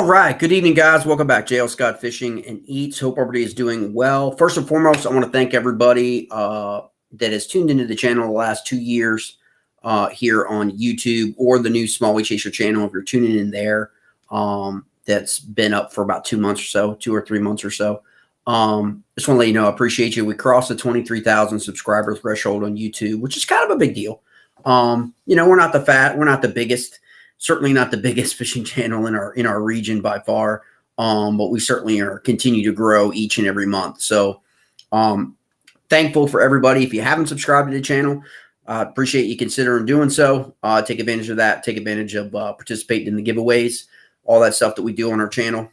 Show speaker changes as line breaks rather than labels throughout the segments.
All right. Good evening, guys. Welcome back. JL Scott Fishing and Eats. Hope everybody is doing well. First and foremost, I want to thank everybody that has tuned into the channel the last 2 years here on YouTube or the new Smallie Chaser channel. If you're tuning in there, that's been up for about 2 months or so, 2 or 3 months or so. Just want to let you know, I appreciate you. We crossed the 23,000 subscriber threshold on YouTube, which is kind of a big deal. We're not the biggest. Certainly not the biggest fishing channel in our region by far, but we certainly continue to grow each and every month. So thankful for everybody. If you haven't subscribed to the channel, appreciate you considering doing so. Take advantage of that. Take advantage of participating in the giveaways, all that stuff that we do on our channel.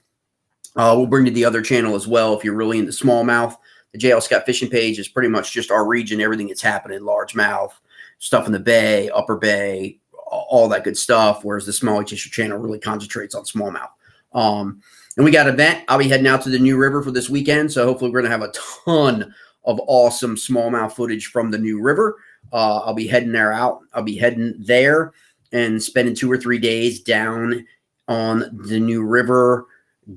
We'll bring to the other channel as well if you're really into smallmouth. The JL Scott Fishing page is pretty much just our region, everything that's happening, largemouth, stuff in the bay, upper bay, all that good stuff, whereas the Smallie Chaser channel really concentrates on smallmouth. And we got an event. I'll be heading out to the New River for this weekend, so hopefully we're going to have a ton of awesome smallmouth footage from the New River. I'll be heading there and spending 2 or 3 days down on the New River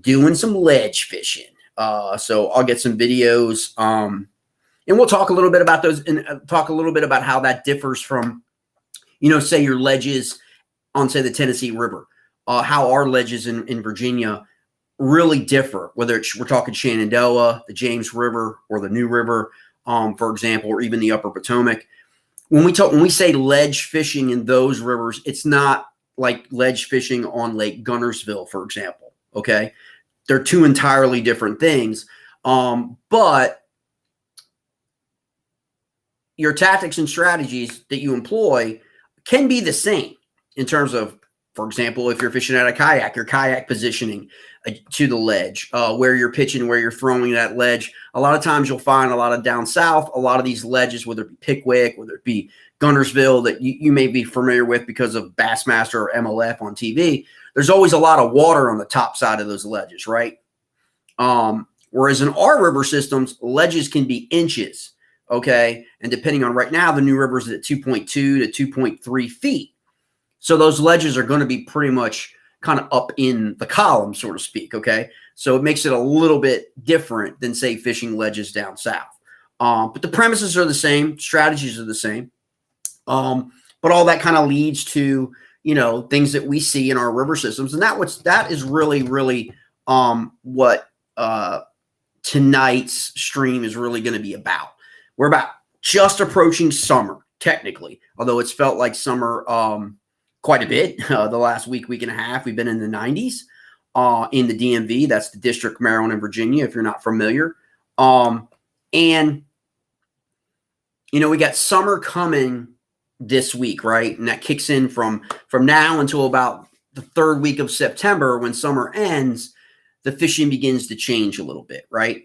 doing some ledge fishing. So I'll get some videos, and we'll talk a little bit about those and talk a little bit about how that differs from, say your ledges on, say, the Tennessee River, how our ledges in Virginia really differ, whether we're talking Shenandoah, the James River, or the New River, for example, or even the Upper Potomac. When we say ledge fishing in those rivers, it's not like ledge fishing on Lake Gunnersville, for example. Okay, they're two entirely different things, but your tactics and strategies that you employ can be the same in terms of, for example, if you're fishing at a kayak, your kayak positioning to the ledge, where you're pitching, where you're throwing that ledge. A lot of times you'll find a lot of down south, a lot of these ledges, whether it be Pickwick, whether it be Gunnersville, that you may be familiar with because of Bassmaster or MLF on TV, there's always a lot of water on the top side of those ledges, right? Whereas in our river systems, ledges can be inches. Okay. And depending on right now, the New River is at 2.2 to 2.3 feet. So those ledges are going to be pretty much kind of up in the column, so to speak. Okay. So it makes it a little bit different than, say, fishing ledges down south. But the premises are the same. Strategies are the same. But all that kind of leads to, things that we see in our river systems. And that is really, really what tonight's stream is really going to be about. We're about just approaching summer, technically, although it's felt like summer quite a bit. The last week and a half, we've been in the 90s in the DMV. That's the District, Maryland, and Virginia, if you're not familiar. And, we got summer coming this week, right? And that kicks in from now until about the 3rd week of September. When summer ends, the fishing begins to change a little bit, right?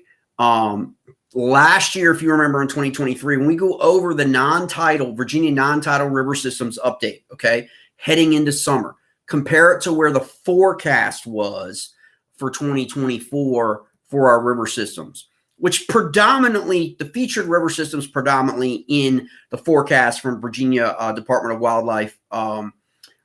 Last year, if you remember, in 2023, when we go over the Virginia non-tidal river systems update, okay, heading into summer, compare it to where the forecast was for 2024 for our river systems, which predominantly, the featured river systems predominantly in the forecast from Virginia Department of Wildlife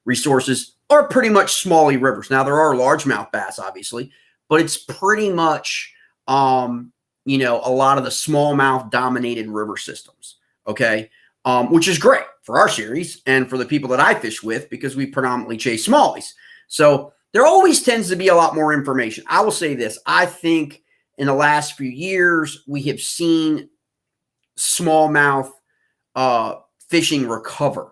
Resources are pretty much Smallie rivers. Now, there are largemouth bass, obviously, but it's pretty much a lot of the smallmouth dominated river systems, okay, which is great for our series and for the people that I fish with, because we predominantly chase smallies. So there always tends to be a lot more information. I will say this. I think in the last few years, we have seen smallmouth fishing recover.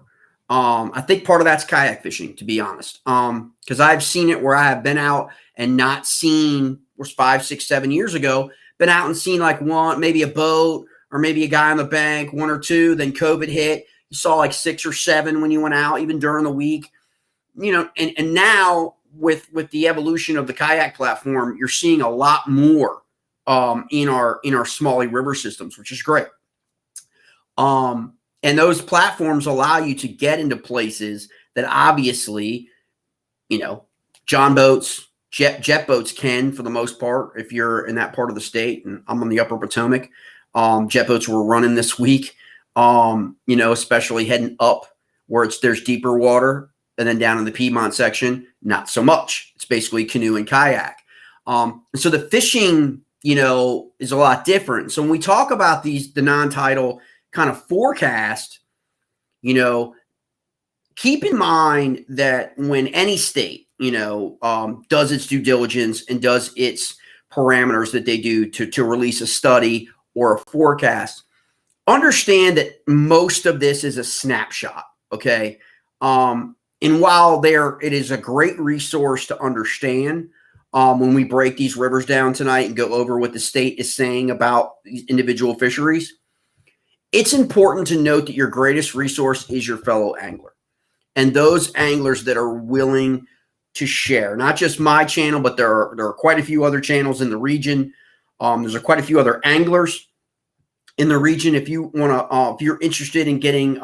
I think part of that's kayak fishing, to be honest, because I've seen it where I have been out and not seen, was 5, 6, 7 years ago, been out and seen like one, maybe a boat or maybe a guy on the bank, 1 or 2. Then COVID hit. You saw like 6 or 7 when you went out, even during the week. And now with the evolution of the kayak platform, you're seeing a lot more in our Smallie river systems, which is great. And those platforms allow you to get into places that obviously, John boats, jet boats can, for the most part, if you're in that part of the state. And I'm on the Upper Potomac. Jet boats were running this week, especially heading up where there's deeper water. And then down in the Piedmont section, not so much. It's basically canoe and kayak. So the fishing, is a lot different. So when we talk about the non-tidal kind of forecast, keep in mind that when any state, does its due diligence and does its parameters that they do to release a study or a forecast, understand that most of this is a snapshot. Okay. And while it is a great resource to understand when we break these rivers down tonight and go over what the state is saying about these individual fisheries, it's important to note that your greatest resource is your fellow angler and those anglers that are willing to share. Not just my channel, but there are quite a few other channels in the region. There's quite a few other anglers in the region. If you want to, if you're interested in getting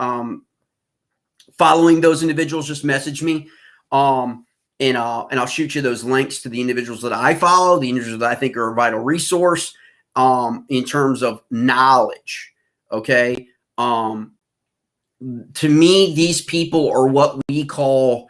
following those individuals, just message me, and I'll shoot you those links to the individuals that I follow, the individuals that I think are a vital resource in terms of knowledge. Okay, to me, these people are what we call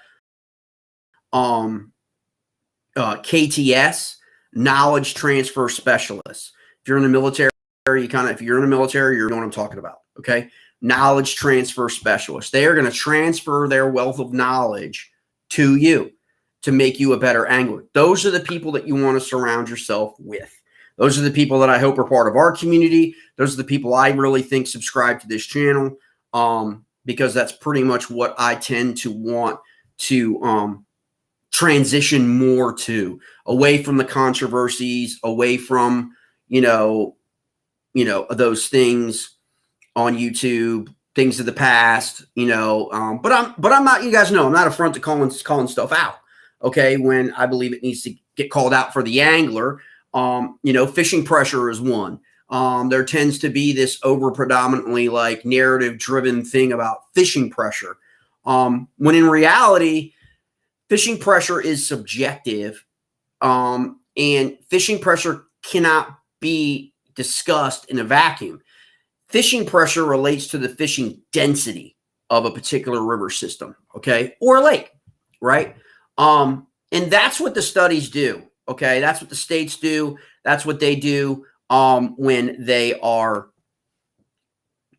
KTS, knowledge transfer specialists. If you're in the military, if you're in the military, you know what I'm talking about. Okay. Knowledge transfer specialists. They are going to transfer their wealth of knowledge to you to make you a better angler. Those are the people that you want to surround yourself with. Those are the people that I hope are part of our community. Those are the people I really think subscribe to this channel, because that's pretty much what I tend to want to transition more to, away from the controversies, away from, those things on YouTube, things of the past, but I'm not, you guys know, I'm not a front to calling stuff out. Okay. When I believe it needs to get called out for the angler, fishing pressure is one. There tends to be this over predominantly like narrative driven thing about fishing pressure. When in reality, fishing pressure is subjective, and fishing pressure cannot be discussed in a vacuum. Fishing pressure relates to the fishing density of a particular river system, okay, or a lake, right? And that's what the studies do, okay? That's what the states do. That's what they do when they are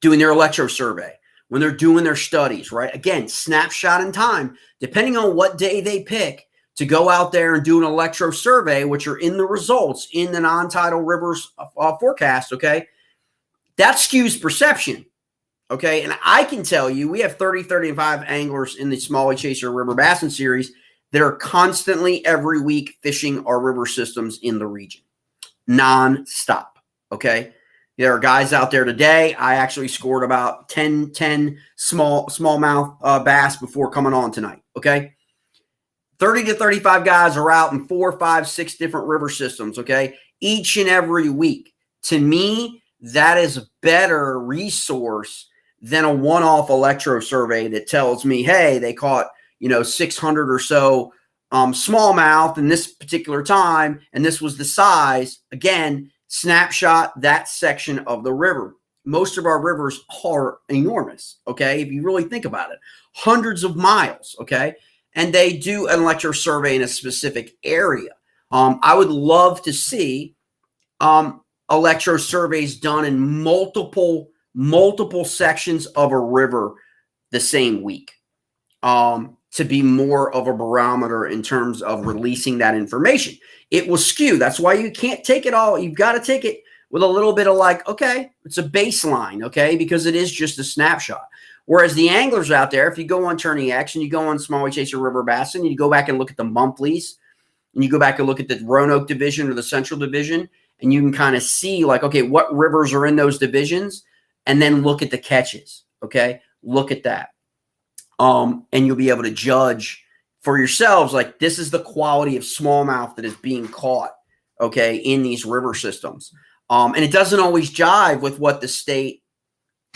doing their electro survey, when they're doing their studies, right? Again, snapshot in time, depending on what day they pick to go out there and do an electro survey, which are in the results in the non-tidal rivers forecast, okay? That skews perception, okay? And I can tell you, we have 35 anglers in the Smallie Chaser River Bassin series that are constantly every week fishing our river systems in the region, non-stop, okay? There are guys out there today. I actually scored about 10 smallmouth bass before coming on tonight, okay? 30 to 35 guys are out in 4, 5, 6 different river systems, okay? Each and every week. To me, that is a better resource than a one-off electro survey that tells me, hey, they caught, 600 or so smallmouth in this particular time, and this was the size. Again, snapshot that section of the river. Most of our rivers are enormous, okay, if you really think about it. Hundreds of miles, okay? And they do an electro survey in a specific area. I would love to see electro surveys done in multiple sections of a river the same week, to be more of a barometer in terms of releasing that information. It will skew. That's why you can't take it all. You've got to take it with a little bit of like, okay, it's a baseline, okay, because it is just a snapshot. Whereas the anglers out there, if you go on Tourney X and you go on Smallie Chaser River Bassin, you go back and look at the monthlies, and you go back and look at the Roanoke division or the Central division, and you can kind of see like, okay, what rivers are in those divisions, and then look at the catches, okay? Look at that. And you'll be able to judge for yourselves, like this is the quality of smallmouth that is being caught, okay, in these river systems. And it doesn't always jive with what the state,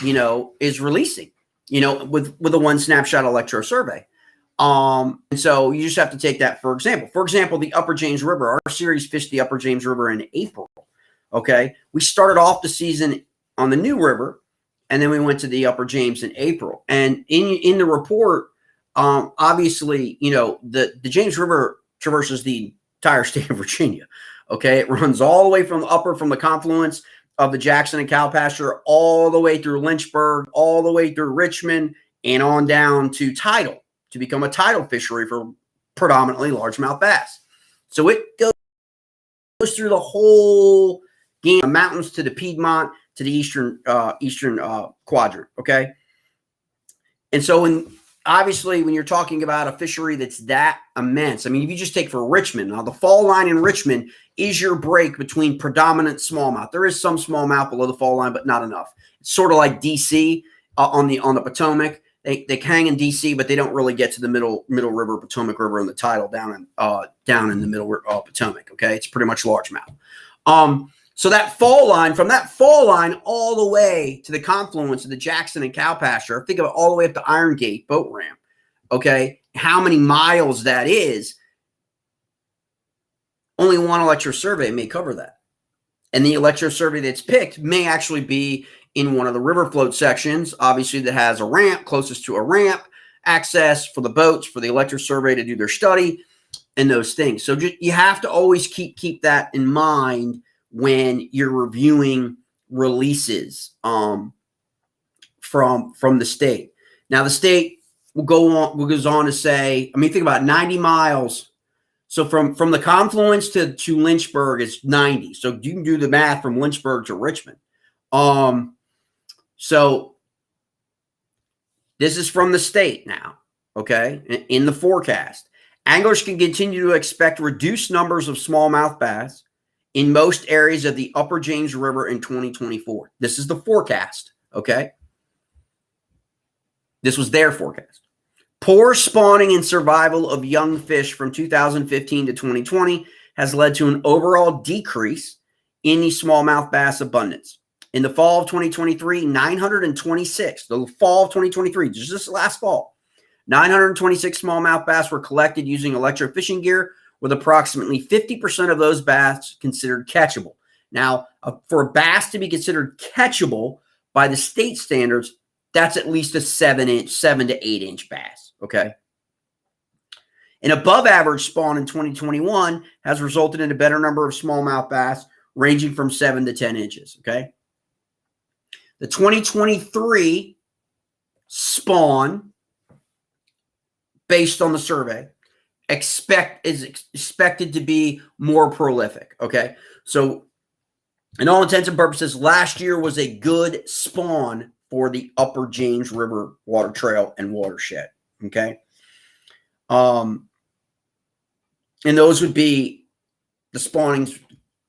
is releasing, with a one snapshot electro survey. And so you just have to take that for example. For example, the Upper James River, our series fished the Upper James River in April. Okay. We started off the season on the New River, and then we went to the Upper James in April. And in the report, Obviously, the James River traverses the entire state of Virginia. Okay, it runs all the way from the confluence of the Jackson and Cowpasture, all the way through Lynchburg, all the way through Richmond, and on down to Tidal to become a tidal fishery for predominantly largemouth bass. So it goes through the whole game, the mountains to the Piedmont to the eastern quadrant. Okay, and so obviously, when you're talking about a fishery that's that immense, I mean, if you just take for Richmond, now the fall line in Richmond is your break between predominant smallmouth. There is some smallmouth below the fall line, but not enough. It's sort of like DC on the Potomac. They hang in DC, but they don't really get to the middle river, Potomac River, and the Tidal down in the middle Potomac. Okay, it's pretty much largemouth. So that fall line, from that fall line all the way to the confluence of the Jackson and Cowpasture, think of it all the way up to Iron Gate boat ramp. Okay, how many miles that is? Only one electrosurvey may cover that. And the electrosurvey that's picked may actually be in one of the river float sections, obviously that has a ramp, closest to a ramp, access for the boats, for the electrosurvey to do their study, and those things. So you have to always keep that in mind when you're reviewing releases from the state. Now, the state goes on to say, I mean, think about 90 miles. So from the confluence to Lynchburg is 90. So you can do the math from Lynchburg to Richmond. So this is from the state now, okay, in the forecast. Anglers can continue to expect reduced numbers of smallmouth bass in most areas of the upper James River in 2024. This is the forecast, okay? This was their forecast. Poor spawning and survival of young fish from 2015 to 2020 has led to an overall decrease in the smallmouth bass abundance. In the fall of 2023, 926, the fall of 2023, just this last fall, 926 smallmouth bass were collected using electrofishing gear, with approximately 50% of those bass considered catchable. Now, for a bass to be considered catchable by the state standards, that's at least a 7 to 8 inch bass, okay? An above average spawn in 2021 has resulted in a better number of smallmouth bass ranging from 7 to 10 inches, okay? The 2023 spawn, based on the survey, is expected to be more prolific, okay? So in all intents and purposes, last year was a good spawn for the upper James River water trail and watershed, okay? And those would be, the spawnings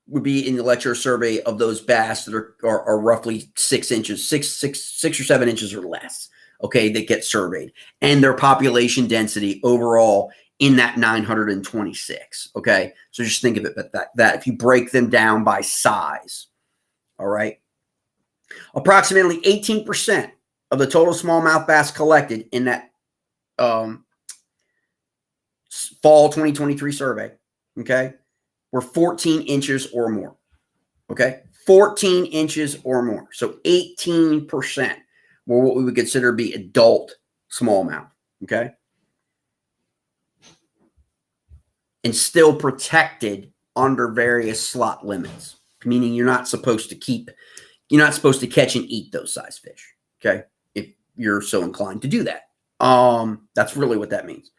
would be in the lecture survey of those bass that are roughly 6 inches, six or 7 inches or less, okay, that get surveyed. And their population density overall in that 926, okay? So just think of it that if you break them down by size, all right? Approximately 18% of the total smallmouth bass collected in that fall 2023 survey, okay, were 14 inches or more, okay? 14 inches or more. So 18% were what we would consider to be adult smallmouth, okay? And still protected under various slot limits, meaning you're not supposed to catch and eat those size fish, okay? If you're so inclined to do that. That's really what that means.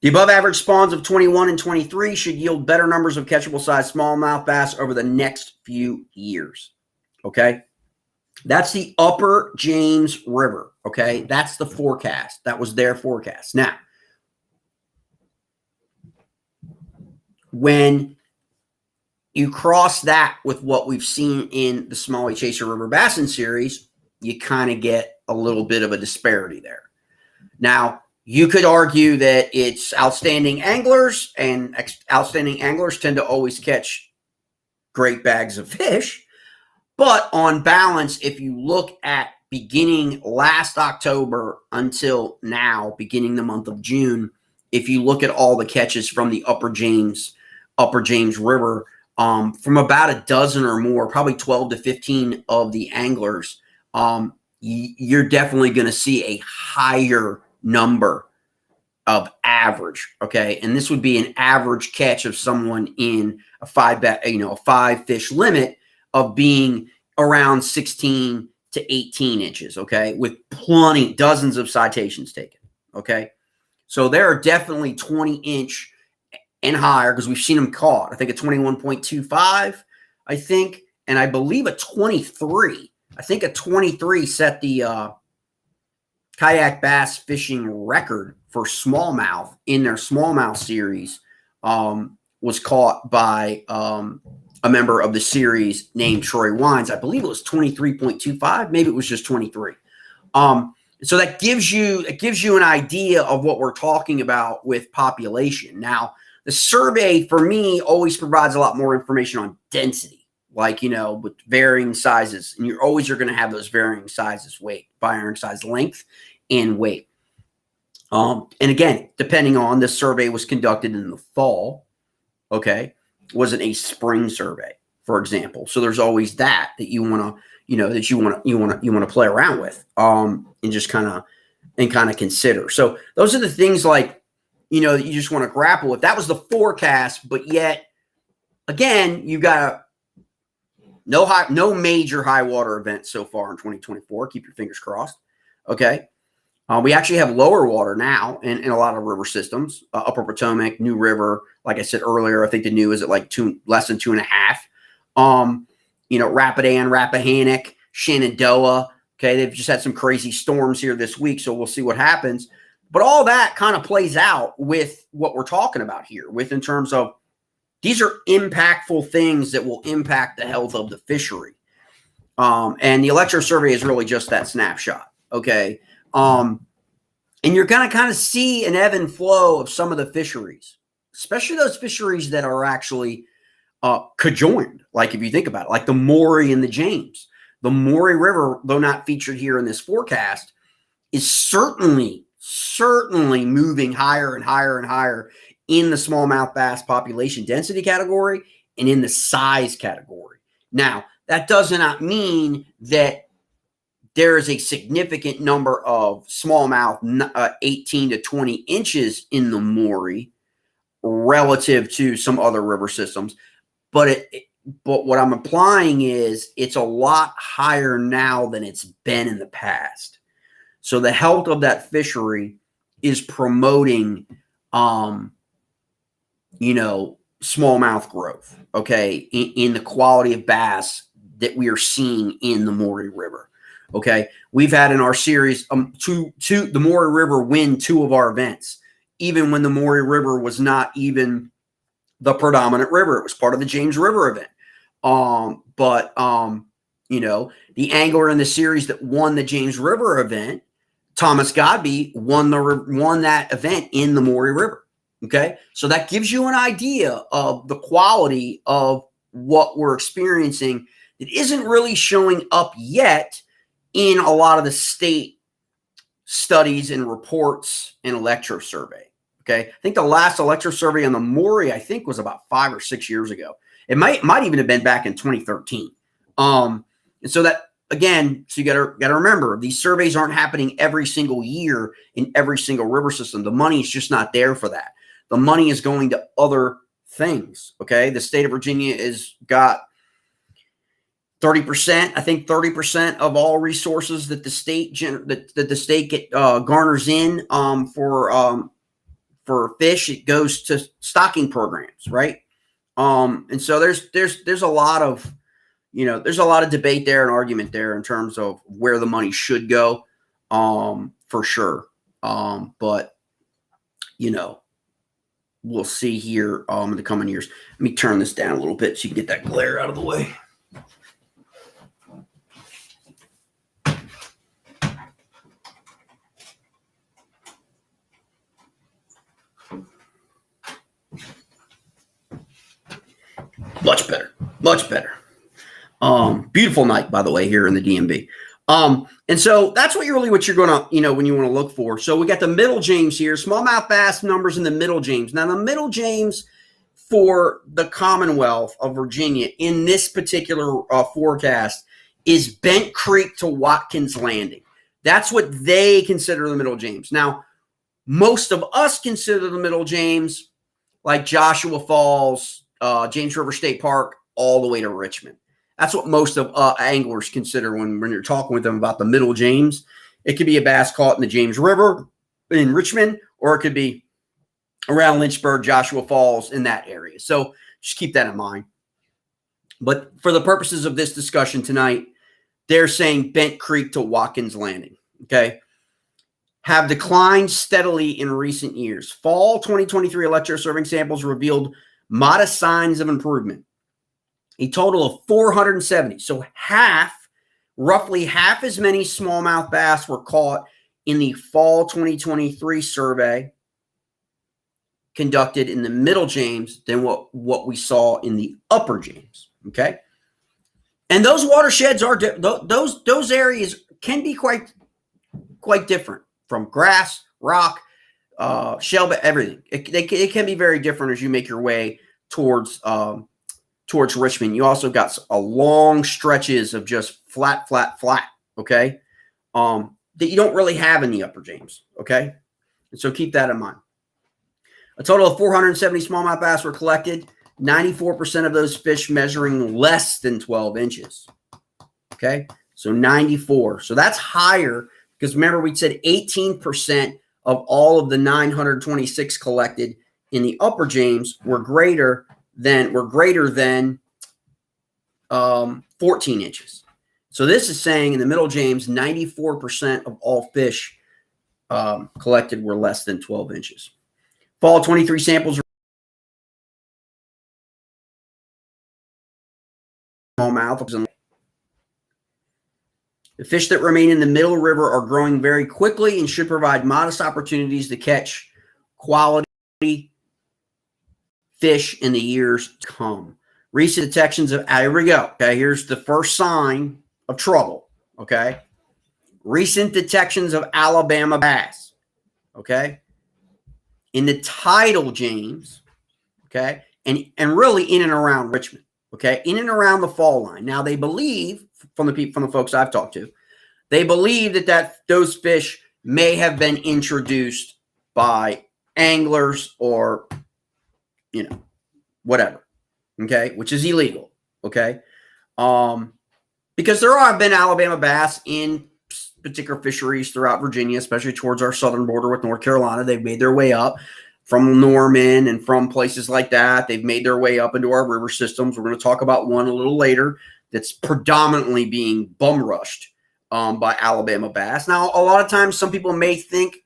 The above average spawns of 21 and 23 should yield better numbers of catchable size smallmouth bass over the next few years, okay? That's the upper James River, okay? That's the forecast. That was their forecast. Now, when you cross that with what we've seen in the Smallie Chaser River Bassin series, you kind of get a little bit of a disparity there. Now, you could argue that it's outstanding anglers, and outstanding anglers tend to always catch great bags of fish. But on balance, if you look at beginning last October until now, beginning the month of June, if you look at all the catches from the upper James River, from about a dozen or more, probably 12 to 15 of the anglers, you're definitely going to see a higher number of average, okay? And this would be an average catch of someone in a a 5-fish limit of being around 16 to 18 inches, okay? With dozens of citations taken, okay? So there are definitely 20-inch and higher, because we've seen them caught. I think a 21.25, I think, and I believe a 23. I think a 23 set the kayak bass fishing record for smallmouth in their smallmouth series. Was caught by a member of the series named Troy Wines. I believe it was 23.25. Maybe it was just 23. So that gives you an idea of what we're talking about with population. Now, the survey for me always provides a lot more information on density, like, with varying sizes. And you're going to have those varying sizes, varying size length and weight. And again, depending on, the survey was conducted in the fall, okay, wasn't a spring survey, for example. So there's always that you want to, play around with, and just kind of consider. So those are the things, like, that you just want to grapple with. That was the forecast, but yet again, you got no major high water events so far in 2024. Keep your fingers crossed. Okay. We actually have lower water now in a lot of river systems. Upper Potomac, New River, like I said earlier, I think the new is at like less than 2.5. Rapidan, Rappahannock, Shenandoah. Okay, they've just had some crazy storms here this week, so we'll see what happens. But all that kind of plays out with what we're talking about here, in terms of these are impactful things that will impact the health of the fishery. And the electro survey is really just that snapshot. Okay. And you're going to kind of see an ebb and flow of some of the fisheries, especially those fisheries that are actually conjoined. Like, if you think about it, like the Maury and the James. The Maury River, though not featured here in this forecast, is certainly moving higher and higher and higher in the smallmouth bass population density category and in the size category. Now, that does not mean that there is a significant number of smallmouth 18 to 20 inches in the Maury relative to some other river systems. But what I'm implying is it's a lot higher now than it's been in the past. So the health of that fishery is promoting, smallmouth growth, okay, in the quality of bass that we are seeing in the Maury River. Okay, we've had in our series the Maury River win 2 of our events, even when the Maury River was not even the predominant river. It was part of the James River event. The angler in the series that won the James River event, Thomas Godby, won that event in the Maury River. Okay, so that gives you an idea of the quality of what we're experiencing that isn't really showing up yet in a lot of the state studies and reports and electro survey. Okay, I think the last electro survey on the Maury, I think, was about 5 or 6 years ago. It might even have been back in 2013. And so that, again, so you got to remember, these surveys aren't happening every single year in every single river system. The money is just not there for that. The money is going to other things. Okay, the state of Virginia has got 30%. I think 30% of all resources that the state garners in for fish, it goes to stocking programs, right? And so there's a lot of debate there and argument there in terms of where the money should go, for sure. But we'll see here in the coming years. Let me turn this down a little bit so you can get that glare out of the way. Much better. Much better. Beautiful night, by the way, here in the DMV. And so that's what you're going to, when you want to look for. So we got the Middle James here, smallmouth bass numbers in the Middle James. Now, the Middle James for the Commonwealth of Virginia in this particular forecast is Bent Creek to Watkins Landing. That's what they consider the Middle James. Now, Most of us consider the Middle James like Joshua Falls, James River State Park, all the way to Richmond. That's what most of anglers consider when you're talking with them about the Middle James. It could be a bass caught in the James River in Richmond, or it could be around Lynchburg, Joshua Falls, in that area. So just keep that in mind. But for the purposes of this discussion tonight, they're saying Bent Creek to Watkins Landing, okay, have declined steadily in recent years. Fall 2023 electroserving samples revealed modest signs of improvement. A total of 470. So roughly half as many smallmouth bass were caught in the fall 2023 survey conducted in the Middle James than what we saw in the Upper James, okay? And those watersheds are those areas can be quite different from grass, rock, shell, everything. It can be very different as you make your way towards Richmond. You also got a long stretches of just flat, okay, that you don't really have in the Upper James, okay? And so keep that in mind. A total of 470 smallmouth bass were collected, 94% of those fish measuring less than 12 inches, okay? So 94. So that's higher because remember we said 18% of all of the 926 collected in the Upper James were greater than 14 inches. So this is saying in the Middle James, 94% of all fish collected were less than 12 inches. Fall 23 samples smallmouth. The fish that remain in the Middle River are growing very quickly and should provide modest opportunities to catch quality fish in the years to come. Recent detections of, here we go. Okay, here's the first sign of trouble. Okay, recent detections of Alabama bass. Okay, in the Tidal James. Okay, and really in and around Richmond. Okay, in and around the fall line. Now they believe from the folks I've talked to, they believe that those fish may have been introduced by anglers or whatever. Okay, which is illegal. Okay, because there have been Alabama bass in particular fisheries throughout Virginia, especially towards our southern border with North Carolina. They've made their way up from Norman and from places like that. They've made their way up into our river systems. We're going to talk about one a little later that's predominantly being bum rushed by Alabama bass. Now, a lot of times some people may think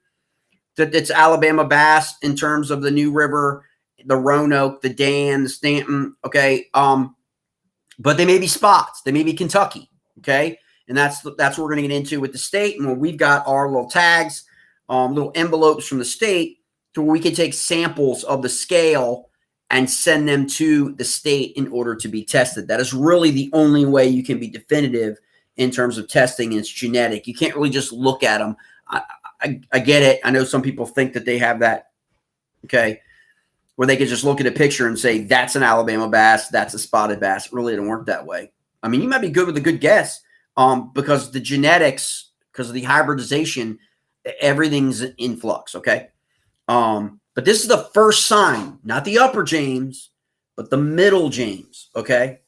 that it's Alabama bass in terms of the New River, the Roanoke, the Dan, the Stanton, okay? But they may be spots. They may be Kentucky, okay? And that's what we're going to get into with the state. And we've got our little tags, little envelopes from the state to where we can take samples of the scale and send them to the state in order to be tested. That is really the only way you can be definitive in terms of testing. It's genetic. You can't really just look at them. I get it. I know some people think that they have that, okay, where they could just look at a picture and say, that's an Alabama bass, that's a spotted bass. It really didn't work that way. I mean, you might be good with a good guess because the genetics, because of the hybridization, everything's in flux, okay? But this is the first sign, not the Upper James, but the Middle James, okay?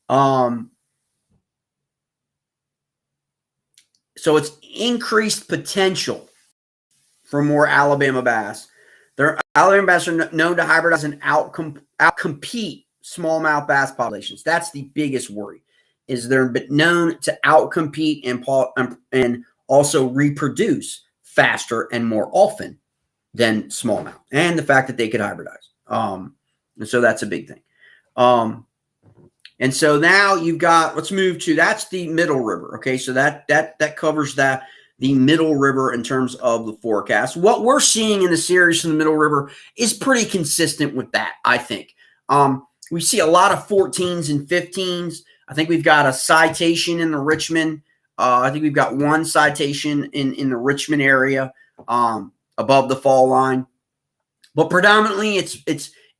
So it's increased potential for more Alabama bass. Alabama bass are known to hybridize and outcompete smallmouth bass populations. That's the biggest worry, is they're known to outcompete and also reproduce faster and more often than smallmouth, and the fact that they could hybridize. And so that's a big thing. And so now you've got, let's move to, that's the Middle River. Okay, so that covers the Middle River in terms of the forecast. What we're seeing in the series from the Middle River is pretty consistent with that, I think. We see a lot of 14s and 15s. I think we've got a citation in the Richmond. I think we've got one citation in the Richmond area above the fall line. But predominantly it's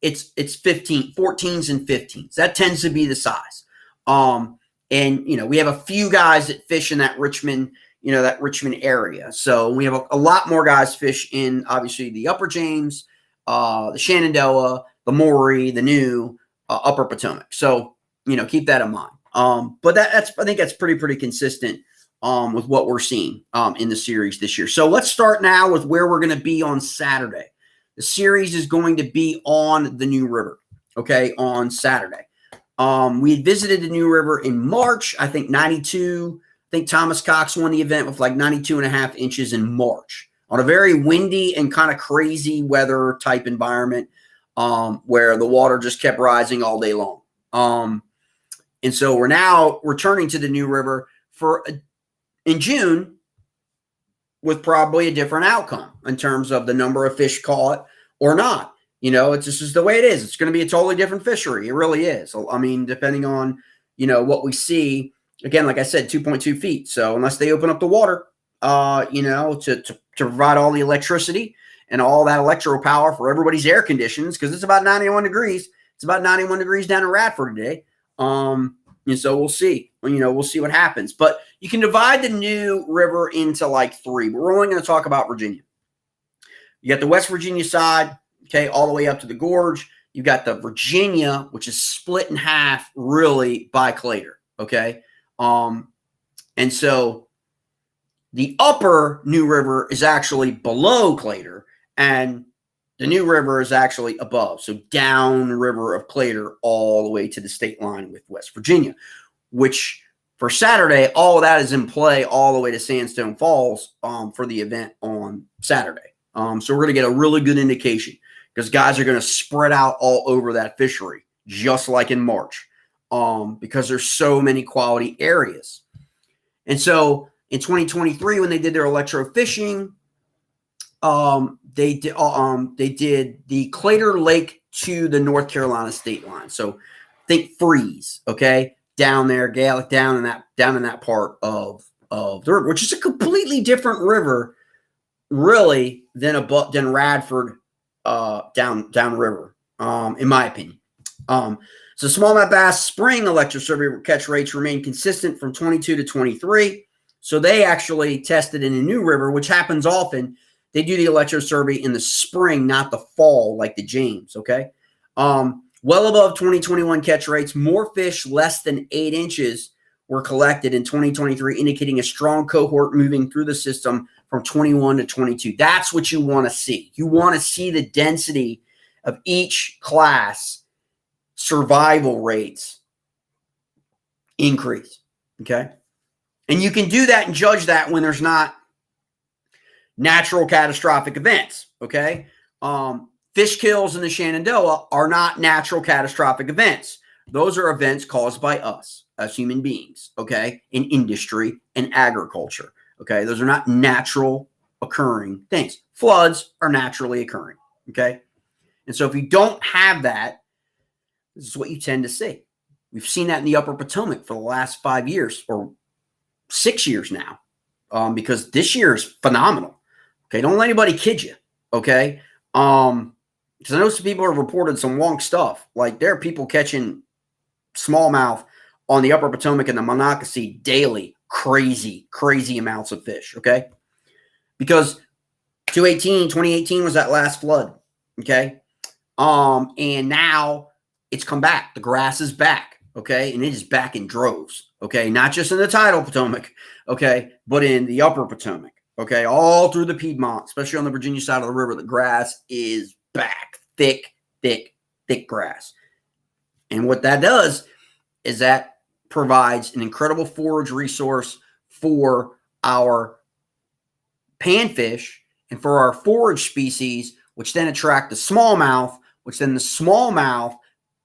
14s and 15s. That tends to be the size. And, we have a few guys that fish in that Richmond that Richmond area. So we have a lot more guys fish in, obviously, the Upper James, the Shenandoah, the Maury, the New, Upper Potomac. So, keep that in mind. But I think that's pretty consistent with what we're seeing in the series this year. So let's start now with where we're going to be on Saturday. The series is going to be on the New River, okay, on Saturday. We had visited the New River in March, I think 92. I think Thomas Cox won the event with like 92.5 inches in March on a very windy and kind of crazy weather type environment where the water just kept rising all day long. And so we're now returning to the New River in June with probably a different outcome in terms of the number of fish caught or not. It's just the way it is. It's going to be a totally different fishery. It really is. I mean, depending on, what we see. Again, like I said, 2.2 feet. So unless they open up the water, to provide all the electricity and all that electro power for everybody's air conditions, because it's about 91 degrees. It's about 91 degrees down in Radford today. And so we'll see. We'll see what happens. But you can divide the New River into like three. But we're only going to talk about Virginia. You got the West Virginia side, okay, all the way up to the gorge. You got the Virginia, which is split in half really by Clater, okay? And so the upper New River is actually below Clater, and the New River is actually above. So downriver of Clater all the way to the state line with West Virginia, which for Saturday, all of that is in play all the way to Sandstone Falls for the event on Saturday. So we're going to get a really good indication because guys are going to spread out all over that fishery, just like in March, because there's so many quality areas. And so in 2023, when they did their electrofishing, they did the Clater Lake to the North Carolina state line. So think Freeze, okay, down there, Gallic, down in that part of the river, which is a completely different river, really, than Radford downriver, in my opinion. So smallmouth bass spring electrosurvey catch rates remain consistent from 22 to 23. So they actually tested in the New River, which happens often. They do the electrosurvey in the spring, not the fall, like the James, okay? Well above 2021 catch rates, more fish less than 8 inches were collected in 2023, indicating a strong cohort moving through the system from 21 to 22. That's what you want to see. You want to see the density of each class survival rates increase, okay? And you can do that and judge that when there's not natural catastrophic events, okay? Fish kills in the Shenandoah are not natural catastrophic events. Those are events caused by us as human beings, okay, in industry and agriculture, okay? Those are not natural occurring things. Floods are naturally occurring, okay? And so if you don't have that, this is what you tend to see. We've seen that in the Upper Potomac for the last 5 years or 6 years now, because this year is phenomenal. Okay, don't let anybody kid you. Okay, because I know some people have reported some wrong stuff. Like there are people catching smallmouth on the Upper Potomac and the Monocacy daily, crazy amounts of fish. Okay, because 2018 was that last flood. Okay, and now it's come back. The grass is back. Okay, and it is back in droves. Okay, not just in the Tidal Potomac. Okay, but in the Upper Potomac. Okay, all through the Piedmont, especially on the Virginia side of the river, the grass is back. Thick grass. And what that does is that provides an incredible forage resource for our panfish and for our forage species, which then attract the smallmouth, which then the smallmouth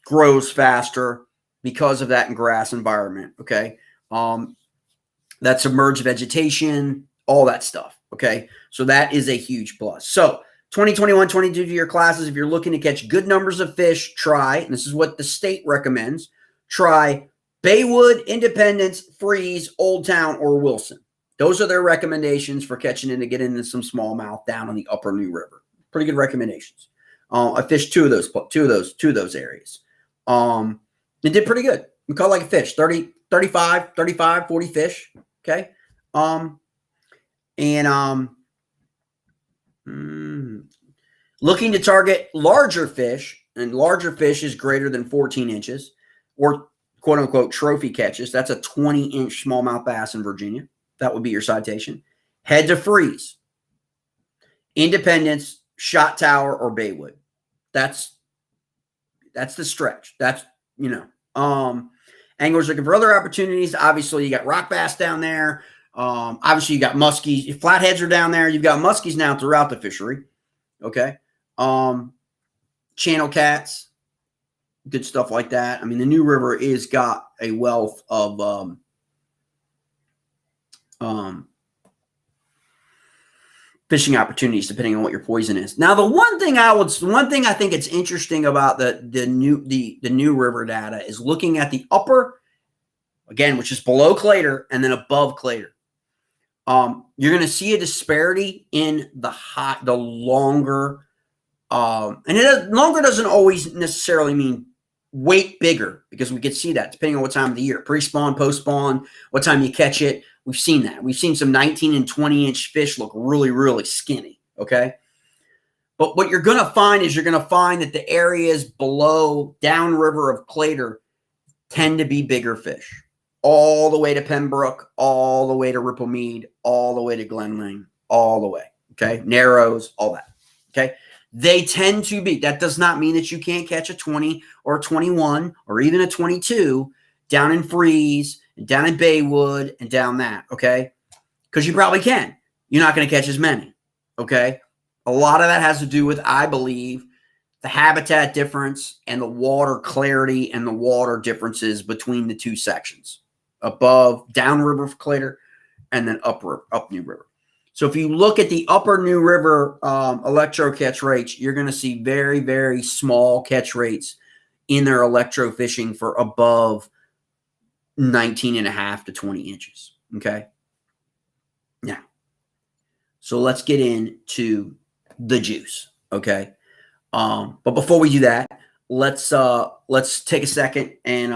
grows faster because of that in grass environment, okay? That submerged vegetation, all that stuff, okay? So that is a huge plus. So 2021, 22 year classes, if you're looking to catch good numbers of fish, try, and this is what the state recommends, try Baywood, Independence, Freeze, Old Town, or Wilson. Those are their recommendations for catching in to get into some smallmouth down on the Upper New River. Pretty good recommendations. I fished two of those areas. It did pretty good. We caught like a fish, 30, 35, 40 fish. Okay. And looking to target larger fish, and larger fish is greater than 14 inches, or quote unquote trophy catches. That's a 20-inch smallmouth bass in Virginia. That would be your citation. Head to freeze, Independence, Shot Tower, or Baywood. That's the stretch. That's, anglers looking for other opportunities. Obviously, you got rock bass down there. Obviously, you got muskies. Flatheads are down there. You've got muskies now throughout the fishery. Okay. Channel cats, good stuff like that. I mean, the New River is got a wealth of fishing opportunities depending on what your poison is. Now, the one thing I think it's interesting about the New River data is looking at the upper, again, which is below Clater and then above Clater. You're going to see a disparity in the longer, and longer doesn't always necessarily mean weight bigger, because we could see that depending on what time of the year, pre-spawn, post-spawn, what time you catch it. We've seen that. We've seen some 19 and 20-inch fish look really, really skinny, okay? But what you're going to find is you're going to find that the areas below downriver of Clater tend to be bigger fish, all the way to Pembroke, all the way to Ripplemead, all the way to Glenling, all the way, okay? Narrows, all that, okay? They tend to be. That does not mean that you can't catch a 20 or a 21 or even a 22 down in Freeze, and down in Baywood, and down that, okay? Because you probably can. You're not going to catch as many, okay? A lot of that has to do with, I believe, the habitat difference and the water clarity and the water differences between the two sections, above, downriver of Clater, and then up New River. So if you look at the upper New River electro catch rates, you're going to see very, very small catch rates in their electro fishing for above 19 and a half to 20 inches. Okay. Now, so let's get into the juice. Okay. But before we do that, let's take a second and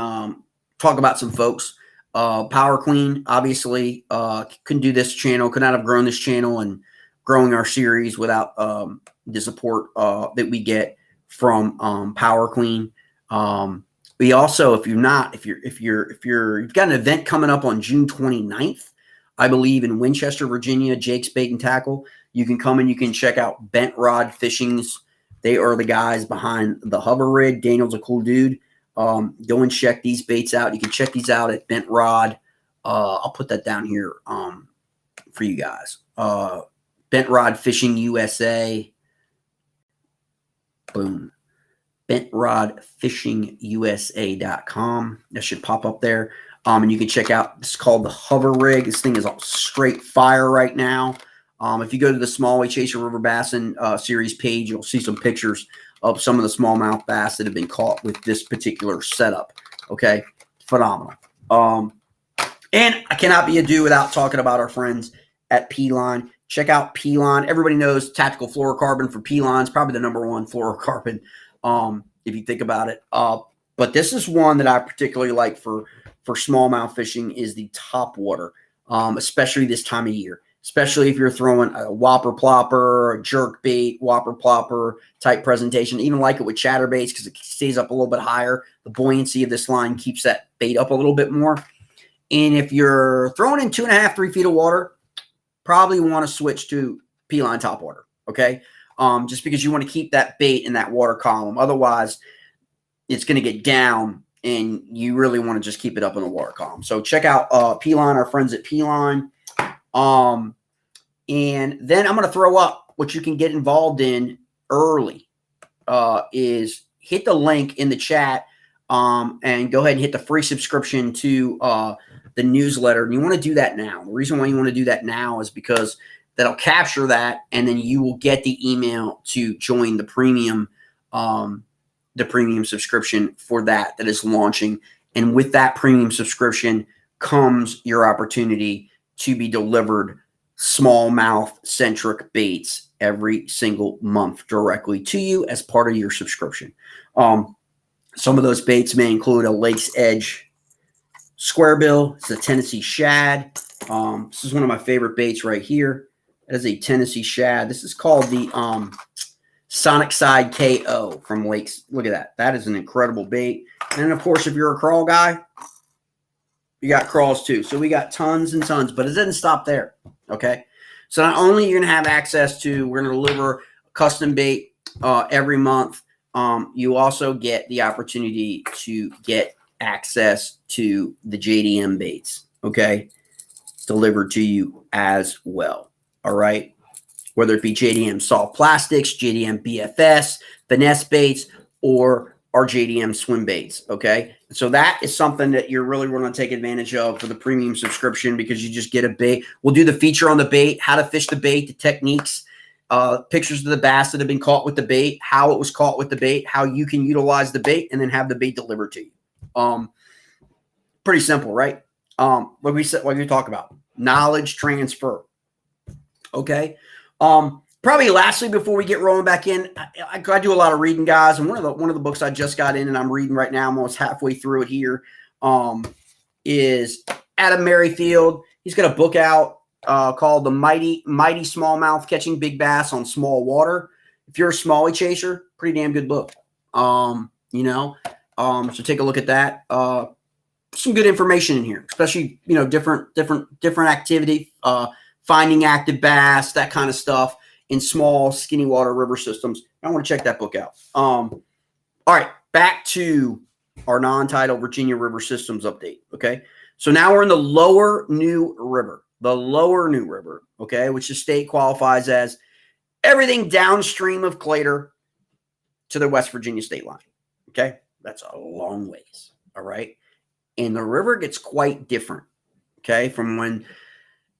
talk about some folks. Power Queen, obviously, couldn't do this channel, could not have grown this channel and growing our series without the support that we get from Power Queen. We also, you've got an event coming up on June 29th, I believe, in Winchester, Virginia, Jake's Bait and Tackle. You can come and you can check out Bent Rod Fishings. They are the guys behind the hover rig. Daniel's a cool dude. Go and check these baits out. You can check these out at Bent Rod. I'll put that down here for you guys. Bent Rod Fishing USA. Boom. BentRodFishingUSA.com. That should pop up there. And you can check out, it's called the hover rig. This thing is all straight fire right now. If you go to the Smallie Chaser River Bassin series page, you'll see some pictures of some of the smallmouth bass that have been caught with this particular setup. Okay, phenomenal. And I cannot be a do without talking about our friends at P-Line. Check out P-Line. Everybody knows tactical fluorocarbon for P-Line is probably the #1 fluorocarbon, if you think about it. But this is one that I particularly like for smallmouth fishing, is the top water, especially this time of year. Especially if you're throwing a whopper plopper, a jerk bait, whopper plopper type presentation. Even like it with chatterbaits because it stays up a little bit higher. The buoyancy of this line keeps that bait up a little bit more. And if you're throwing in 2.5, 3 feet of water, probably want to switch to P-Line top water, okay? Just because you want to keep that bait in that water column. Otherwise, it's going to get down, and you really want to just keep it up in the water column. So check out P-Line, our friends at P-Line. And then I'm going to throw up what you can get involved in early, is hit the link in the chat, and go ahead and hit the free subscription to, the newsletter. And you want to do that now. The reason why you want to do that now is because that'll capture that, and then you will get the email to join the premium subscription for that is launching. And with that premium subscription comes your opportunity to be delivered smallmouth centric baits every single month directly to you as part of your subscription. Some of those baits may include a Lake's Edge square bill. It's a Tennessee shad. This is one of my favorite baits right here. That is a Tennessee shad. This is called the Sonic Side KO from Lakes. Look at that. That is an incredible bait. And of course, if you're a crawl guy, you got crawls too. So we got tons and tons, but it doesn't stop there. Okay. So not only you're going to have access to, we're going to deliver custom bait every month. You also get the opportunity to get access to the JDM baits, okay, delivered to you as well. All right. Whether it be JDM soft plastics, JDM BFS, finesse baits, or our JDM swim baits. Okay. So that is something that you're really going to take advantage of for the premium subscription, because you just get a bait. We'll do the feature on the bait, how to fish the bait, the techniques, pictures of the bass that have been caught with the bait, how it was caught with the bait, how you can utilize the bait, and then have the bait delivered to you. Pretty simple, right? Like we said, like we talk about knowledge transfer. Okay. Probably lastly, before we get rolling back in, I do a lot of reading, guys, and one of the books I just got in and I'm reading right now, I'm almost halfway through it here, is Adam Merrifield. He's got a book out called The Mighty Smallmouth Catching Big Bass on Small Water. If you're a Smallie chaser, pretty damn good book. So take a look at that. Some good information in here, especially, different activity, finding active bass, that kind of stuff in small, skinny water river systems. I want to check that book out. All right, back to our non-tidal Virginia River Systems update, okay? So now we're in the lower New River, okay, which the state qualifies as everything downstream of Clater to the West Virginia state line, okay? That's a long ways, all right? And the river gets quite different, okay, from when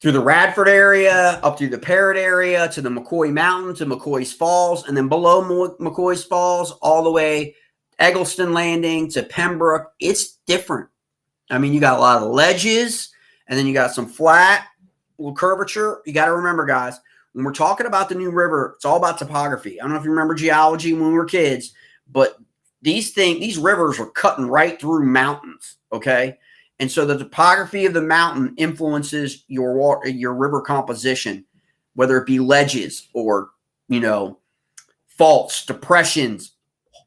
through the Radford area, up through the Parrott area, to the McCoy Mountain, to McCoy's Falls, and then below McCoy's Falls, all the way Eggleston Landing to Pembroke. It's different. I mean, you got a lot of ledges, and then you got some flat, little curvature. You got to remember, guys, when we're talking about the New River, it's all about topography. I don't know if you remember geology when we were kids, but these rivers were cutting right through mountains, okay? And so the topography of the mountain influences your river composition, whether it be ledges or, faults, depressions,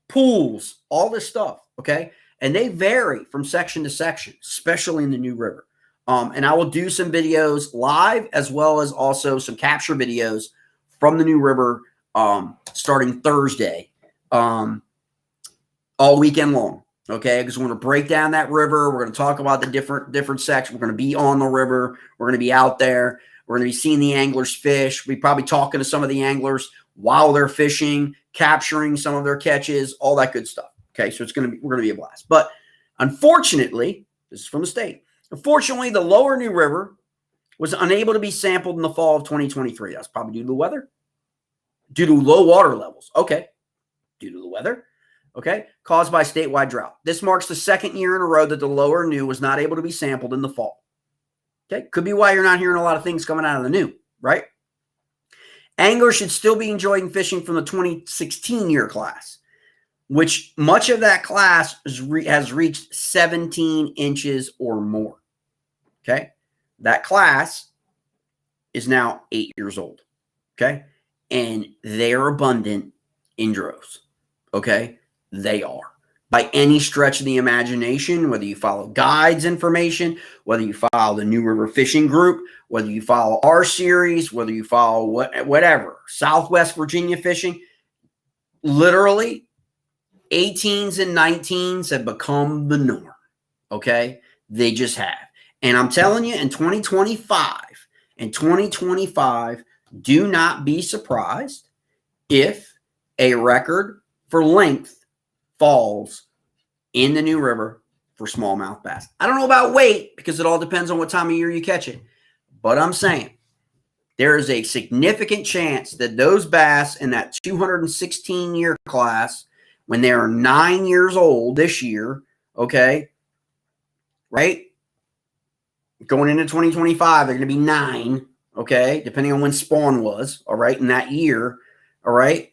pools, all this stuff, okay? And they vary from section to section, especially in the New River. And I will do some videos live as well as also some capture videos from the New River starting Thursday all weekend long. Okay, because we're going to break down that river. We're going to talk about the different sections. We're going to be on the river. We're going to be out there. We're going to be seeing the anglers fish. We'll be probably talking to some of the anglers while they're fishing, capturing some of their catches, all that good stuff. Okay, so we're going to be a blast. But unfortunately, this is from the state. Unfortunately, the lower New River was unable to be sampled in the fall of 2023. That's probably due to the weather, due to low water levels. Okay, due to the weather. Okay, caused by statewide drought. This marks the second year in a row that the lower New was not able to be sampled in the fall. Okay, could be why you're not hearing a lot of things coming out of the New, right? Anglers should still be enjoying fishing from the 2016 year class, which much of that class has reached 17 inches or more. Okay, that class is now 8 years old. Okay, and they're abundant in droves. Okay. They are. By any stretch of the imagination, whether you follow guides information, whether you follow the New River Fishing Group, whether you follow our series, whether you follow whatever, Southwest Virginia Fishing, literally 18s and 19s have become the norm, okay? They just have. And I'm telling you, in 2025, do not be surprised if a record for length falls in the New River for smallmouth bass. I don't know about weight because it all depends on what time of year you catch it. But I'm saying there is a significant chance that those bass in that 216-year class, when they are 9 years old this year, okay, right? Going into 2025, they're going to be 9, okay, depending on when spawn was, all right, in that year, all right?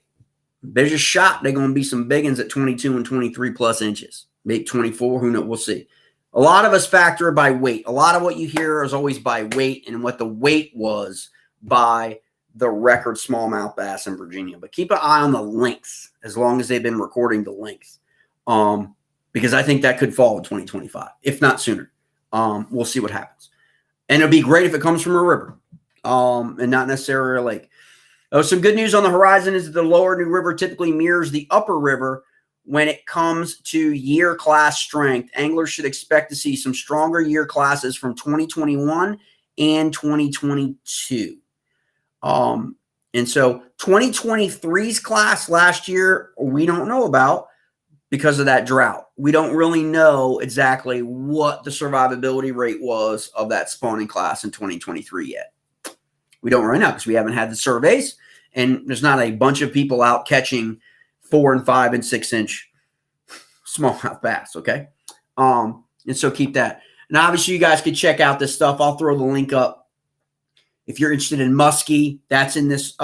There's a shot they're going to be some big ones at 22 and 23 plus inches, maybe 24. Who knows? We'll see. A lot of us factor it by weight. A lot of what you hear is always by weight and what the weight was by the record smallmouth bass in Virginia. But keep an eye on the length as long as they've been recording the length, because I think that could fall in 2025, if not sooner. We'll see what happens. And it'll be great if it comes from a river and not necessarily a lake. Some good news on the horizon is that the lower New River typically mirrors the upper river when it comes to year class strength. Anglers should expect to see some stronger year classes from 2021 and 2022. And so 2023's class last year, we don't know about because of that drought. We don't really know exactly what the survivability rate was of that spawning class in 2023 yet. We don't really know because we haven't had the surveys, and there's not a bunch of people out catching 4 and 5 and 6 inch smallmouth bass. Okay. And so keep that. And obviously you guys can check out this stuff. I'll throw the link up. If you're interested in muskie, that's in this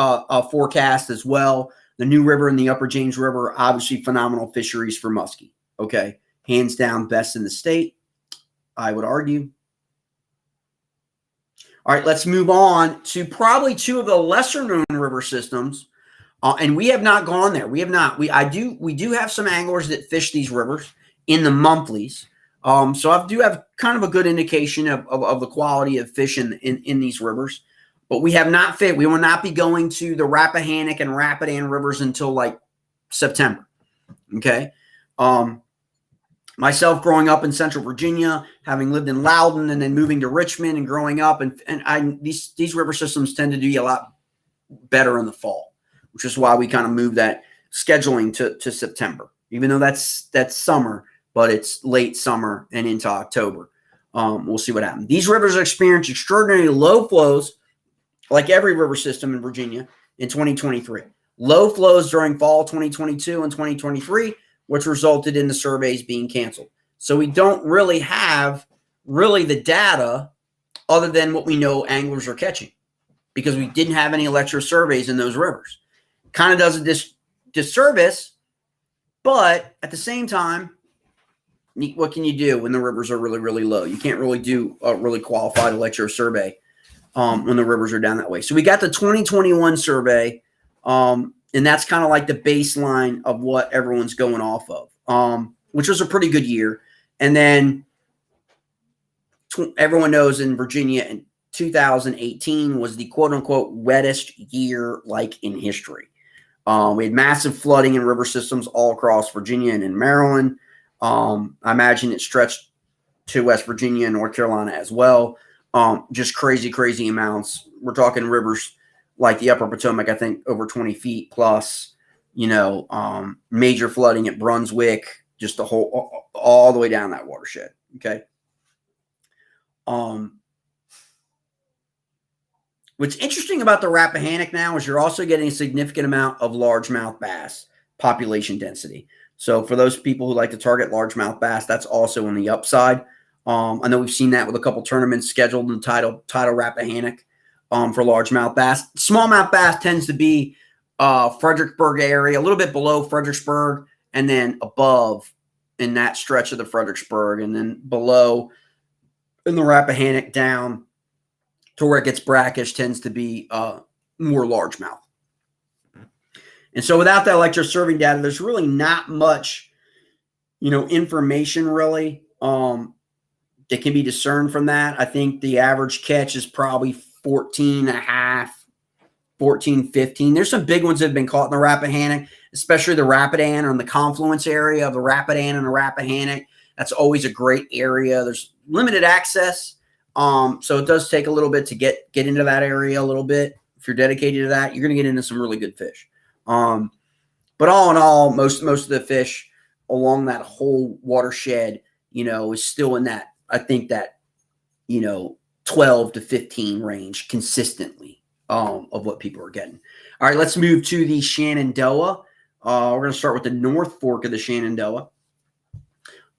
forecast as well. The New River and the Upper James River, obviously phenomenal fisheries for muskie. Okay. Hands down best in the state, I would argue. All right, let's move on to probably two of the lesser known river systems. And we have not gone there. We have not. We do have some anglers that fish these rivers in the monthlies. So I do have kind of a good indication of the quality of fish in these rivers. But we have not fit. We will not be going to the Rappahannock and Rapidan rivers until like September. Okay. Myself growing up in Central Virginia, having lived in Loudoun and then moving to Richmond and growing up, these river systems tend to do a lot better in the fall, which is why we kind of moved that scheduling to September, even though that's summer, but it's late summer and into October. We'll see what happens. These rivers experience extraordinarily low flows, like every river system in Virginia in 2023. Low flows during fall 2022 and 2023, which resulted in the surveys being canceled. So we don't really have the data other than what we know anglers are catching, because we didn't have any electro surveys in those rivers. Kind of does a disservice, but at the same time, what can you do when the rivers are really, really low? You can't really do a really qualified electro survey when the rivers are down that way. So we got the 2021 survey, and that's kind of like the baseline of what everyone's going off of, which was a pretty good year. And then everyone knows in Virginia in 2018 was the quote-unquote wettest year like in history. We had massive flooding in river systems all across Virginia and in Maryland. I imagine it stretched to West Virginia and North Carolina as well. Just crazy, crazy amounts. We're talking rivers like the Upper Potomac, I think over 20 feet plus, major flooding at Brunswick, just the whole, all the way down that watershed. Okay. What's interesting about the Rappahannock now is you're also getting a significant amount of largemouth bass population density. So for those people who like to target largemouth bass, that's also on the upside. I know we've seen that with a couple tournaments scheduled in the Tidal Rappahannock for largemouth bass. Smallmouth bass tends to be Fredericksburg area, a little bit below Fredericksburg, and then above in that stretch of the Fredericksburg, and then below in the Rappahannock down to where it gets brackish tends to be more largemouth. And so without that electro survey data, there's really not much, information really that can be discerned from that. I think the average catch is probably 14 and a half, 14, 15. There's some big ones that have been caught in the Rappahannock, especially the Rapidan or in the confluence area of the Rapidan and the Rappahannock. That's always a great area. There's limited access. So it does take a little bit to get into that area a little bit. If you're dedicated to that, you're going to get into some really good fish. But all in all, most of the fish along that whole watershed, is still in that, I think that, 12 to 15 range consistently of what people are getting. All right, let's move to the Shenandoah. We're going to start with the North Fork of the Shenandoah.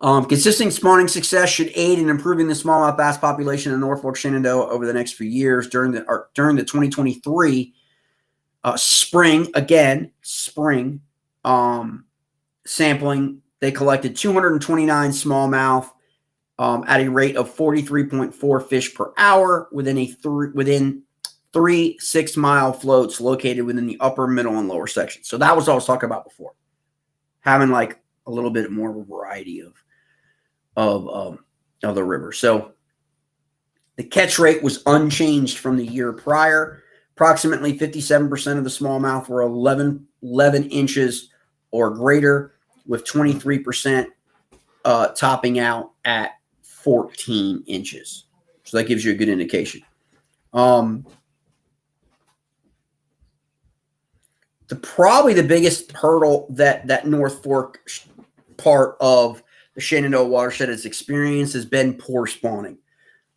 Consistent spawning success should aid in improving the smallmouth bass population in the North Fork Shenandoah over the next few years. During the 2023 spring sampling, they collected 229 smallmouth at a rate of 43.4 fish per hour within 3 6-mile floats located within the upper, middle, and lower sections. So that was what I was talking about before. Having like a little bit more of a variety of the river. So the catch rate was unchanged from the year prior. Approximately 57% of the smallmouth were 11 inches or greater, with 23% topping out at 14 inches. So that gives you a good indication. Probably the biggest hurdle that North Fork part of the Shenandoah watershed has experienced has been poor spawning.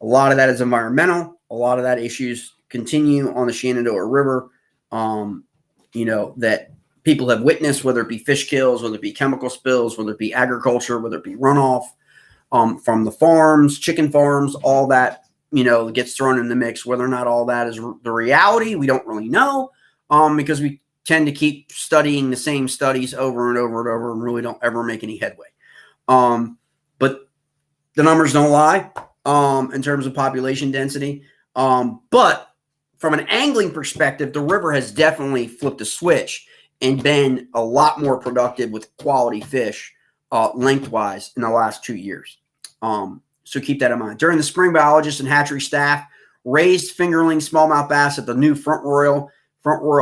A lot of that is environmental. A lot of that issues continue on the Shenandoah River, that people have witnessed, whether it be fish kills, whether it be chemical spills, whether it be agriculture, whether it be runoff from the farms, chicken farms, all that, gets thrown in the mix. Whether or not all that is the reality, we don't really know because we tend to keep studying the same studies over and over and over and really don't ever make any headway. But the numbers don't lie in terms of population density. But from an angling perspective, the river has definitely flipped a switch and been a lot more productive with quality fish lengthwise in the last 2 years. So keep that in mind. During the spring, biologists and hatchery staff raised fingerling smallmouth bass at the new Front Royal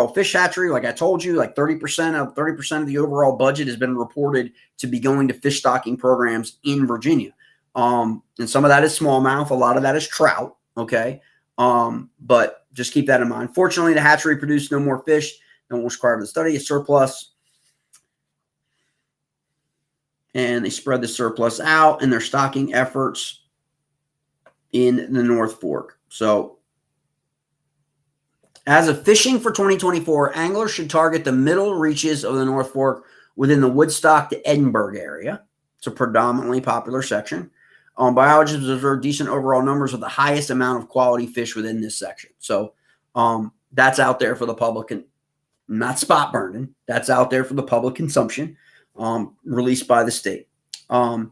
Fish Hatchery. Like I told you, like 30% of the overall budget has been reported to be going to fish stocking programs in Virginia. And some of that is smallmouth. A lot of that is trout. Okay. But just keep that in mind. Fortunately, the hatchery produced no more fish than was required of the study, a surplus. And they spread the surplus out in their stocking efforts in the North Fork. So as of fishing for 2024, anglers should target the middle reaches of the North Fork within the Woodstock to Edinburgh area. It's a predominantly popular section. Biologists observed decent overall numbers with the highest amount of quality fish within this section. So that's out there for the public, and not spot burning. That's out there for the public consumption, released by the state. And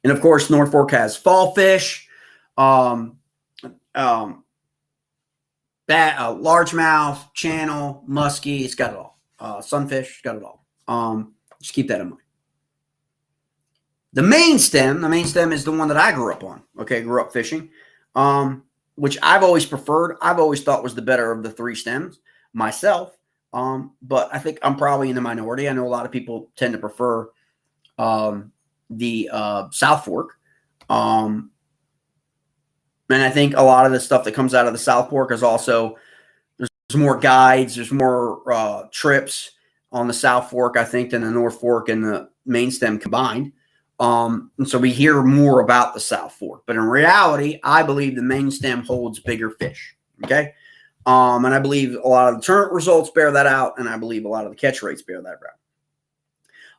of course, North Fork has fall fish, largemouth, channel, muskie. It's got it all. Sunfish, got it all. Just keep that in mind. The main stem is the one that I grew up on. Okay, grew up fishing, which I've always preferred. I've always thought was the better of the 3 stems myself. But I think I'm probably in the minority. I know a lot of people tend to prefer the South Fork. And I think a lot of the stuff that comes out of the South Fork is also, there's more guides, there's more trips on the South Fork, I think, than the North Fork and the main stem combined. And so we hear more about the South Fork. But in reality, I believe the main stem holds bigger fish. Okay. And I believe a lot of the tournament results bear that out, and I believe a lot of the catch rates bear that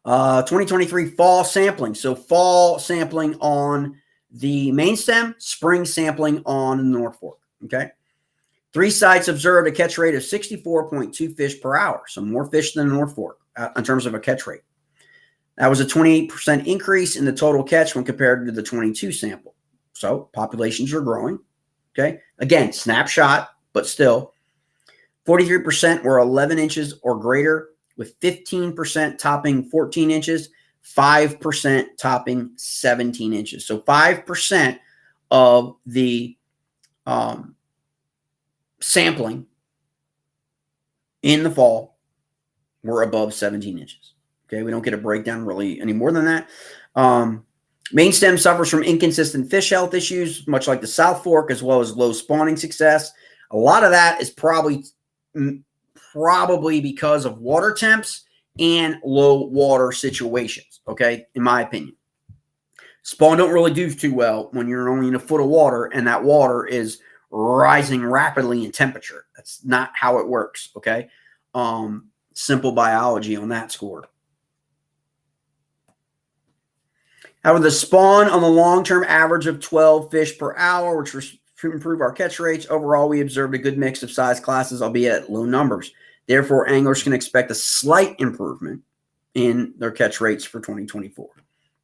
out. 2023 fall sampling. So fall sampling on the main stem, spring sampling on the North Fork. Okay. 3 sites observed a catch rate of 64.2 fish per hour. So more fish than the North Fork in terms of a catch rate. That was a 28% increase in the total catch when compared to the 22 sample. So populations are growing. Okay. Again, snapshot, but still 43% were 11 inches or greater, with 15% topping 14 inches, 5% topping 17 inches. So 5% of the sampling in the fall were above 17 inches. Okay, we don't get a breakdown really any more than that. Main stem suffers from inconsistent fish health issues, much like the South Fork, as well as low spawning success. A lot of that is probably because of water temps and low water situations, okay, in my opinion. Spawn don't really do too well when you're only in a foot of water and that water is rising rapidly in temperature. That's not how it works, okay? Simple biology on that score. However, the spawn on the long-term average of 12 fish per hour, which was to improve our catch rates. Overall, we observed a good mix of size classes, albeit at low numbers. Therefore, anglers can expect a slight improvement in their catch rates for 2024.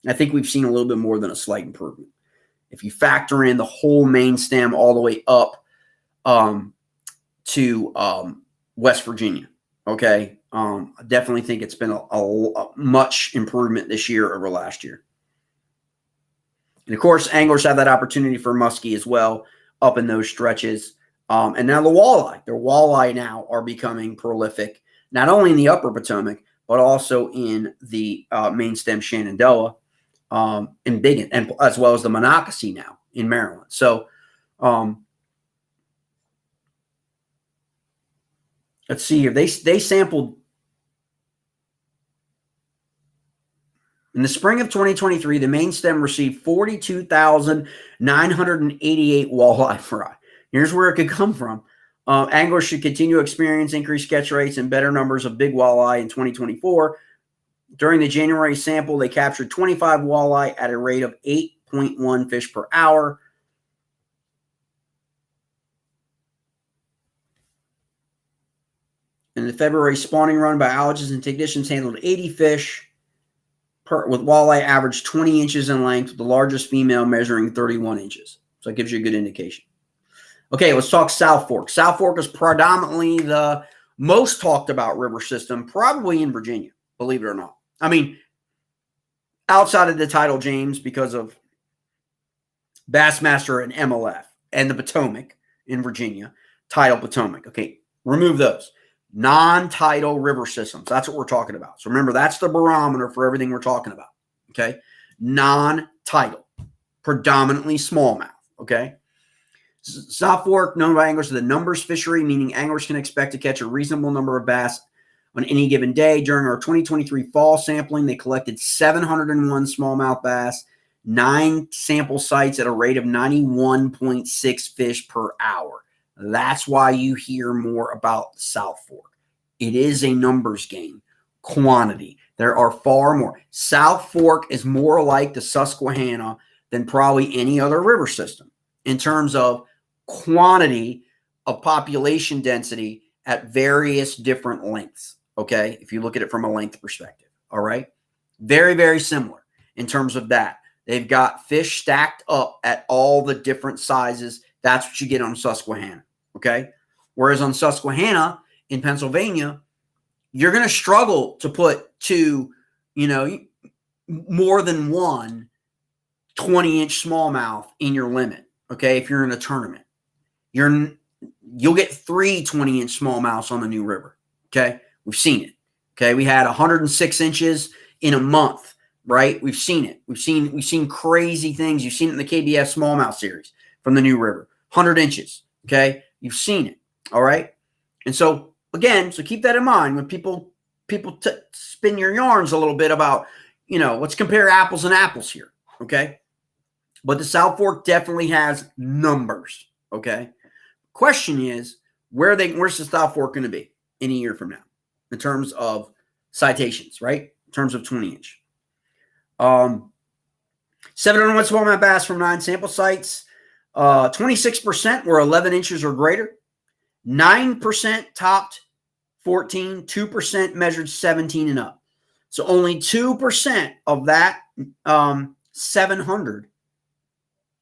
I think we've seen a little bit more than a slight improvement. If you factor in the whole main stem all the way up to West Virginia. Okay. I definitely think it's been a much improvement this year over last year. And of course, anglers have that opportunity for muskie as well up in those stretches. And now their walleye now are becoming prolific, not only in the upper Potomac, but also in the main stem Shenandoah, and Biggin, and as well as the Monocacy now in Maryland. So let's see here. They sampled in the spring of 2023. The main stem received 42,988 walleye fry. Here's where it could come from. Anglers should continue to experience increased catch rates and better numbers of big walleye in 2024. During the January sample, they captured 25 walleye at a rate of 8.1 fish per hour. In the February spawning run, biologists and technicians handled 80 fish with walleye averaged 20 inches in length, with the largest female measuring 31 inches. So it gives you a good indication. Okay, let's talk South Fork. South Fork is predominantly the most talked about river system, probably in Virginia, believe it or not. I mean, outside of the Tidal James because of Bassmaster and MLF and the Potomac in Virginia, Tidal Potomac. Okay, remove those. Non-tidal river systems. That's what we're talking about. So remember, that's the barometer for everything we're talking about. Okay, non-tidal, predominantly smallmouth. Okay. South Fork, known by anglers as the numbers fishery, meaning anglers can expect to catch a reasonable number of bass on any given day. During our 2023 fall sampling, they collected 701 smallmouth bass, 9 sample sites at a rate of 91.6 fish per hour. That's why you hear more about South Fork. It is a numbers game, quantity. There are far more. South Fork is more like the Susquehanna than probably any other river system in terms of quantity of population density at various different lengths. Okay, if you look at it from a length perspective. All right, very, very similar in terms of that. They've got fish stacked up at all the different sizes. That's what you get on Susquehanna. Okay, whereas on Susquehanna in Pennsylvania, you're going to struggle to put more than one 20-inch smallmouth in your limit. Okay, if you're in a tournament, you'll get 3 20-inch smallmouths on the New River. Okay, we've seen it. Okay, we had 106 inches in a month. Right, we've seen it. We've seen crazy things. You've seen it in the KBF smallmouth series from the New River, 100 inches. Okay, you've seen it. All right, and so again, so keep that in mind when people spin your yarns a little bit about, let's compare apples and apples here. Okay. But the South Fork definitely has numbers, okay? Question is, where's the South Fork going to be in a year from now in terms of citations, right? In terms of 20-inch. 701 smallmouth bass from 9 sample sites. 26% were 11 inches or greater. 9% topped 14. 2% measured 17 and up. So only 2% of that 700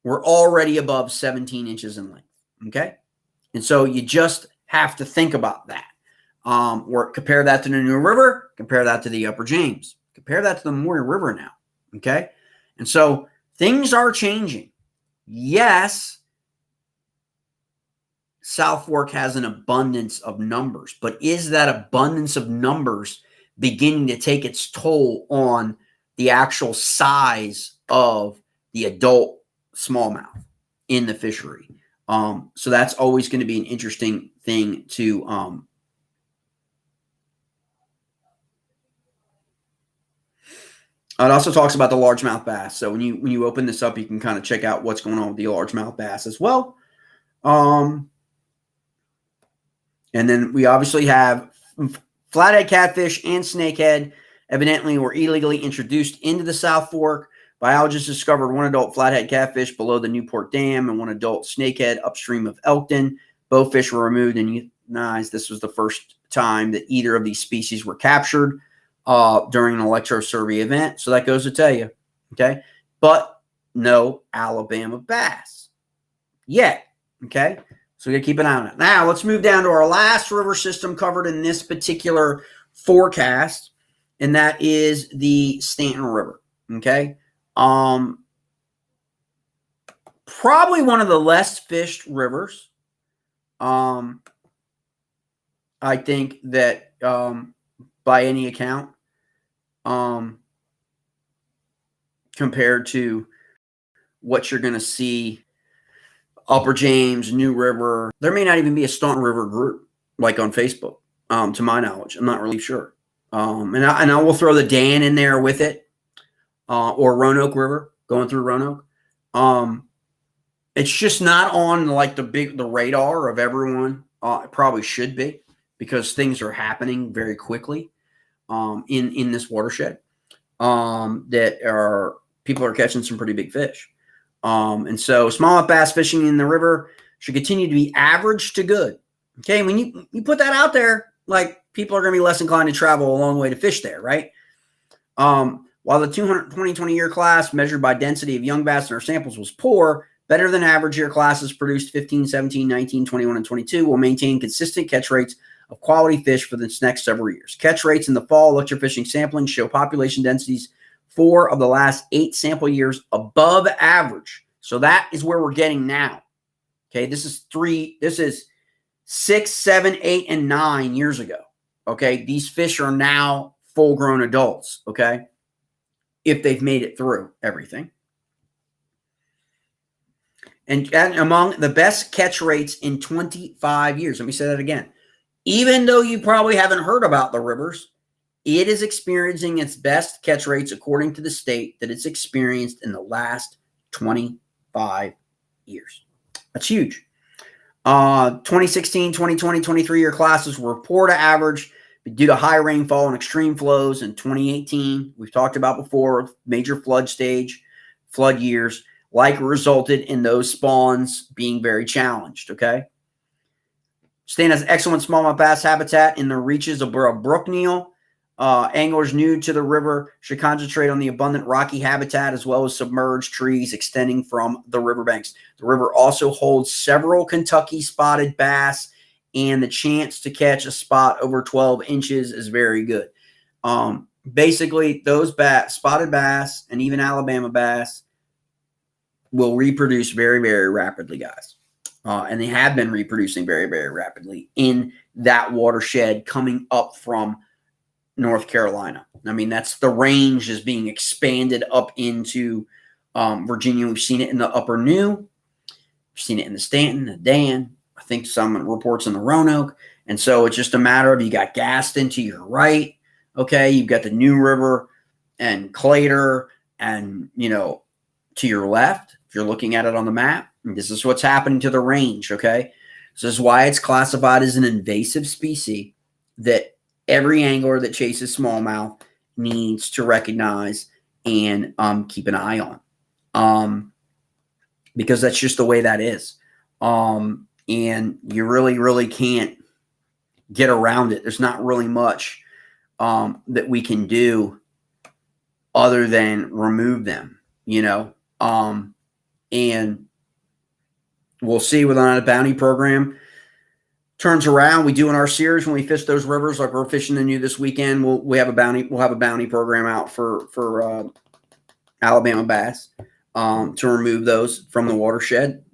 were already above 17 inches in length, okay? And so you just have to think about that. Compare that to the New River, compare that to the Upper James, compare that to the Memorial River now, okay? And so things are changing. Yes, South Fork has an abundance of numbers, but is that abundance of numbers beginning to take its toll on the actual size of the adult smallmouth in the fishery? So that's always going to be an interesting thing to it also talks about the largemouth bass. So when you open this up, you can kind of check out what's going on with the largemouth bass as well. And then we obviously have flathead catfish and snakehead evidently were illegally introduced into the South Fork. Biologists discovered 1 adult flathead catfish below the Newport Dam and 1 adult snakehead upstream of Elkton. Both fish were removed and euthanized. This was the first time that either of these species were captured during an electro-survey event. So that goes to tell you, okay? But no Alabama bass yet, okay? So we got to keep an eye on it. Now let's move down to our last river system covered in this particular forecast, and that is the Stanton River. Okay. Probably one of the less fished rivers. I think that by any account, compared to what you're going to see Upper James, New River. There may not even be a Staunton River group like on Facebook, to my knowledge. I'm not really sure. And I will throw the Dan in there with it, or Roanoke River going through Roanoke. It's just not on like the radar of everyone. It probably should be, because things are happening very quickly in this watershed. That people are catching some pretty big fish. And so smallmouth bass fishing in the river should continue to be average to good. Okay. When you put that out there, like, people are going to be less inclined to travel a long way to fish there, right? While the 2020-year class measured by density of young bass in our samples was poor, better than average year classes produced 15, 17, 19, 21, and 22 will maintain consistent catch rates of quality fish for the next several years. Catch rates in the fall electrofishing sampling show population densities 4 of the last 8 sample years above average. So that is where we're getting now. Okay, this is 6, 7, 8, and 9 years ago. Okay, these fish are now full-grown adults. Okay, if they've made it through everything. And among the best catch rates in 25 years. Let me say that again. Even though you probably haven't heard about the rivers, it is experiencing its best catch rates according to the state that it's experienced in the last 25 years. That's huge. 2016, 2020, 23-year classes were poor to average due to high rainfall and extreme flows in 2018. We've talked about before, major flood years, likely resulted in those spawns being very challenged, okay? Stan has excellent smallmouth bass habitat in the reaches of Brook Neal. Anglers new to the river should concentrate on the abundant rocky habitat as well as submerged trees extending from the riverbanks. The river also holds several Kentucky spotted bass, and the chance to catch a spot over 12 inches is very good. Basically, those spotted bass and even Alabama bass will reproduce very, very rapidly, guys. And they have been reproducing very, very rapidly in that watershed coming up from North Carolina. I mean, that's the range is being expanded up into Virginia. We've seen it in the Upper New. We've seen it in the Stanton, the Dan. I think some reports in the Roanoke. And so it's just a matter of, you got Gaston to your right. Okay. You've got the New River and Clater and, to your left, if you're looking at it on the map. This is what's happening to the range. Okay. So this is why it's classified as an invasive species that every angler that chases smallmouth needs to recognize and keep an eye on, because that's just the way that is. And you really, really can't get around it. There's not really much that we can do other than remove them, and we'll see whether or not a bounty program turns around. We do in our series when we fish those rivers, like we're fishing the New this weekend. We'll have a bounty program out for Alabama bass to remove those from the watershed.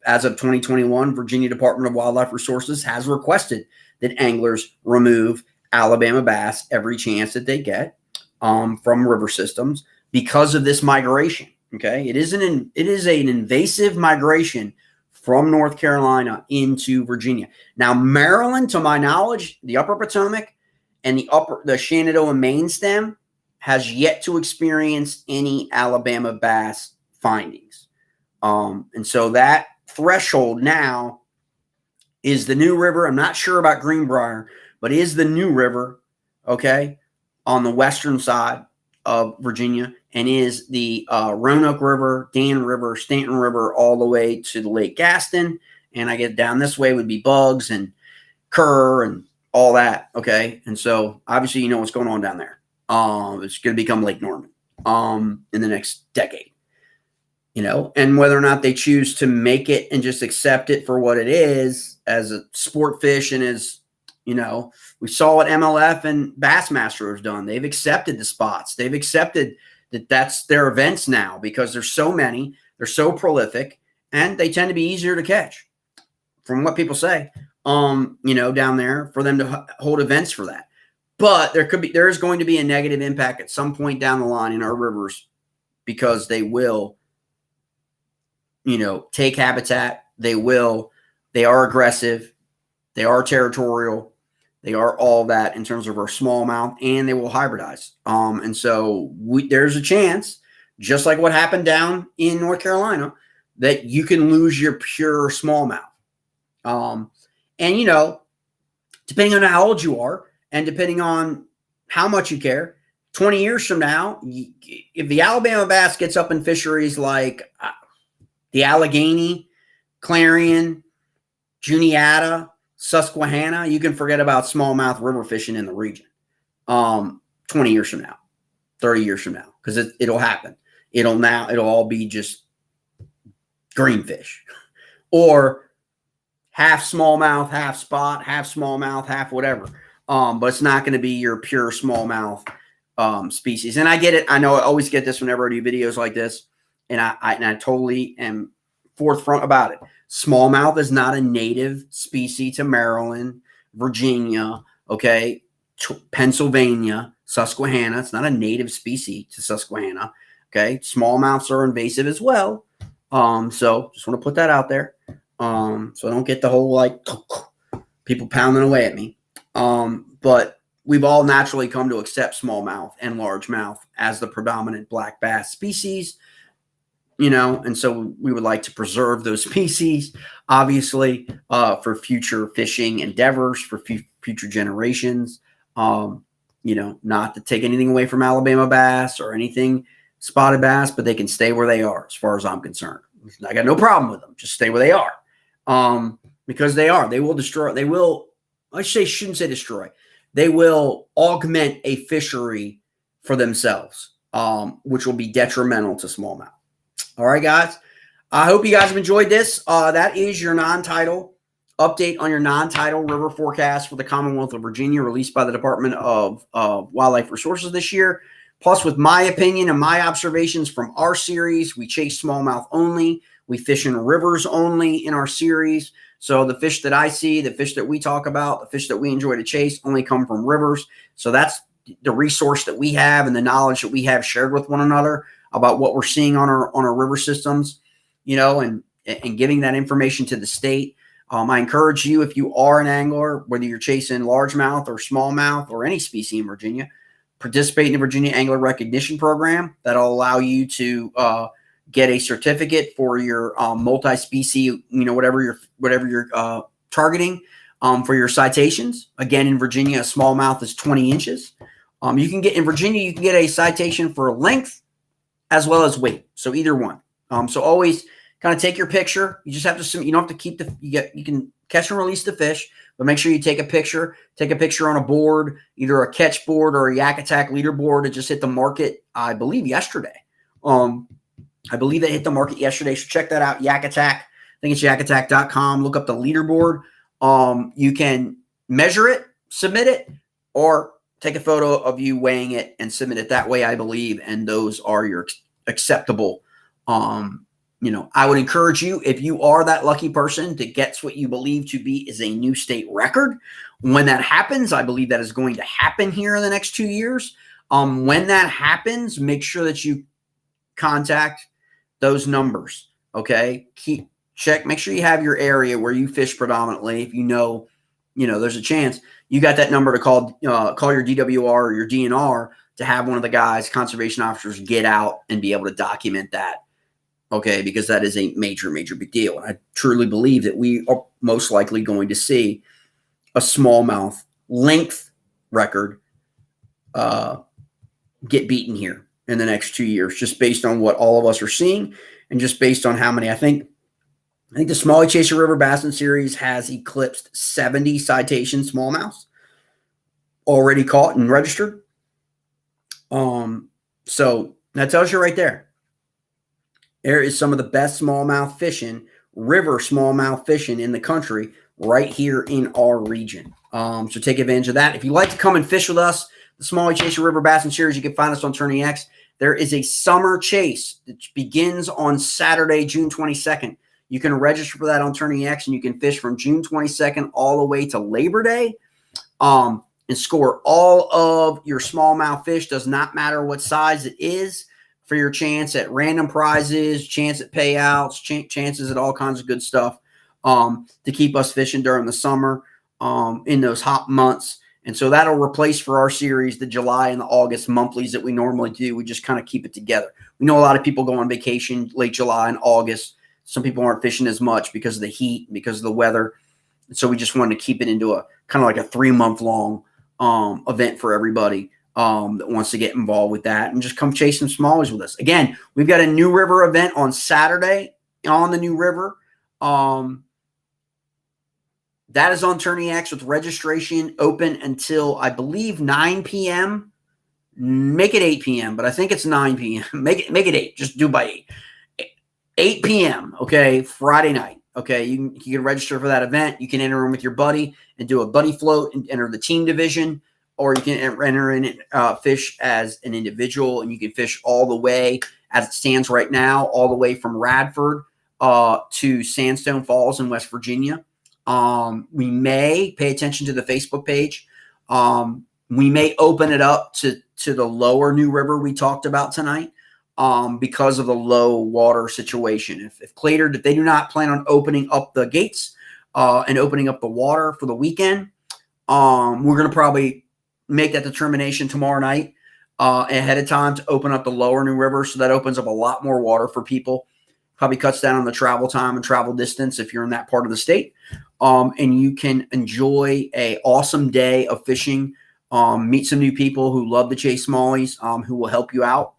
As of 2021, Virginia Department of Wildlife Resources has requested that anglers remove Alabama bass every chance that they get from river systems because of this migration. Okay, it is an invasive migration from North Carolina into Virginia. Now, Maryland, to my knowledge, the Upper Potomac and the Shenandoah main stem has yet to experience any Alabama bass findings. And so that threshold now is the New River. I'm not sure about Greenbrier, but is the New River, okay, on the western side of Virginia, and is the Roanoke River, Dan River, Stanton River, all the way to the Lake Gaston. And I get down this way would be Bugs and Kerr and all that, okay? And so obviously you know what's going on down there. It's going to become Lake Norman in the next decade. and whether or not they choose to make it and just accept it for what it is as a sport fish and as, we saw what MLF and Bassmaster has done. They've accepted the spots. They've accepted that that's their events now because there's so many, they're so prolific, and they tend to be easier to catch from what people say, down there for them to hold events for that. But there is going to be a negative impact at some point down the line in our rivers because they will, take habitat. They are aggressive. They are territorial. They are all that in terms of our smallmouth, and they will hybridize. And so there's a chance, just like what happened down in North Carolina, that you can lose your pure smallmouth. And, depending on how old you are and depending on how much you care, 20 years from now, if the Alabama bass gets up in fisheries like the Allegheny, Clarion, Juniata, Susquehanna, you can forget about smallmouth river fishing in the region 20 years from now, 30 years from now, because it'll happen. It'll all be just greenfish or half smallmouth, half spot, half smallmouth, half whatever. But it's not going to be your pure smallmouth species. And I get it. I know I always get this whenever I do videos like this, and I totally am forthfront about it. Smallmouth is not a native species to Maryland, Virginia, Pennsylvania, Susquehanna. It's not a native species to Susquehanna. Okay, smallmouths are invasive as well. So just want to put that out there. So I don't get the whole people pounding away at me. But we've all naturally come to accept smallmouth and largemouth as the predominant black bass species. And so we would like to preserve those species, obviously, for future fishing endeavors, for future generations. Not to take anything away from Alabama bass or anything spotted bass, but they can stay where they are as far as I'm concerned. I got no problem with them. Just stay where they are. Because they will destroy. Shouldn't say destroy. They will augment a fishery for themselves, which will be detrimental to smallmouth. All right, guys. I hope you guys have enjoyed this. That is your non-tidal update on your non-tidal river forecast for the Commonwealth of Virginia, released by the Department of Wildlife Resources this year. Plus, with my opinion and my observations from our series, we chase smallmouth only. We fish in rivers only in our series. So the fish that I see, the fish that we talk about, the fish that we enjoy to chase only come from rivers. So that's the resource that we have and the knowledge that we have shared with one another about what we're seeing on our river systems, and giving that information to the state. I encourage you, if you are an angler, whether you're chasing largemouth or smallmouth or any species in Virginia, participate in the Virginia Angler Recognition Program. That'll allow you to get a certificate for your multi-species, whatever you're targeting for your citations. Again, in Virginia, a smallmouth is 20 inches. You can get a citation for length as well as weight. So either one. So always kind of take your picture. You just have to, you don't have to keep you can catch and release the fish, but make sure you take a picture on a board, either a catch board or a Yak Attack leaderboard that just hit the market, I believe yesterday. I believe they hit the market yesterday. So check that out. Yak Attack. I think it's yakattack.com. Look up the leaderboard. You can measure it, submit it, or take a photo of you weighing it and submit it that way, I believe. And those are your acceptable. I would encourage you, if you are that lucky person that gets what you believe to be is a new state record, when that happens, I believe that is going to happen here in the next 2 years. When that happens, make sure that you contact those numbers. Okay. Make sure you have your area where you fish predominantly. If there's a chance you got that number to call your DWR or your DNR to have one of the guys, conservation officers, get out and be able to document that. Okay. Because that is a major, major big deal. And I truly believe that we are most likely going to see a smallmouth length record get beaten here in the next 2 years, just based on what all of us are seeing and just based on how many. I think the Smallie Chaser River Bassin Series has eclipsed 70 citation smallmouths already caught and registered. So that tells you right there. There is some of the best smallmouth fishing, river smallmouth fishing in the country right here in our region. So take advantage of that. If you'd like to come and fish with us, the Smallie Chase River Bass and Series, you can find us on Tourney X. There is a summer chase that begins on Saturday, June 22nd. You can register for that on Tourney X, and you can fish from June 22nd all the way to Labor Day and score all of your smallmouth fish. Does not matter what size it is, for your chance at random prizes, chance at payouts, chances at all kinds of good stuff to keep us fishing during the summer in those hot months. And so that'll replace for our series the July and the August monthlies that we normally do. We just kind of keep it together. We know a lot of people go on vacation late July and August. Some people aren't fishing as much because of the heat, because of the weather. And so we just wanted to keep it into a kind of like a 3-month-long event for everybody that wants to get involved with that, and just come chase some smallies with us. Again, we've got a New River event on Saturday on the New River. That is on Tourney X with registration open until, I believe, 9 p.m. Make it 8 p.m., but I think it's 9 p.m. Make it 8. Just do by 8. 8 p.m., okay, Friday night. Okay, you can register for that event. You can enter in with your buddy and do a buddy float and enter the team division, or you can enter in fish as an individual, and you can fish all the way, as it stands right now, all the way from Radford to Sandstone Falls in West Virginia. We may pay attention to the Facebook page. We may open it up to the lower New River we talked about tonight because of the low water situation. If they do not plan on opening up the gates and opening up the water for the weekend, we're going to probably make that determination tomorrow night ahead of time to open up the lower New River. So that opens up a lot more water for people. Probably cuts down on the travel time and travel distance if you're in that part of the state. And you can enjoy an awesome day of fishing, meet some new people who love to chase smallies, who will help you out.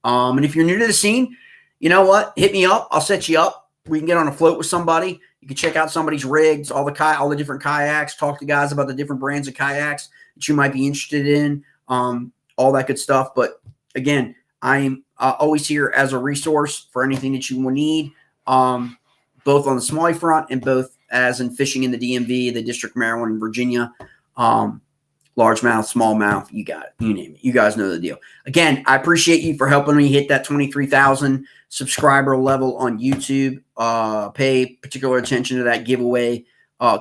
And if you're new to the scene, you know what? Hit me up. I'll set you up. We can get on a float with somebody. You can check out somebody's rigs, all the different kayaks, talk to guys about the different brands of kayaks that you might be interested in, all that good stuff. But again, I'm always here as a resource for anything that you will need, both on the Smallie front and both as in fishing in the DMV, the District of Maryland, and Virginia, largemouth, smallmouth, you got it, you name it. You guys know the deal. Again, I appreciate you for helping me hit that 23,000 subscriber level on YouTube. Pay particular attention to that giveaway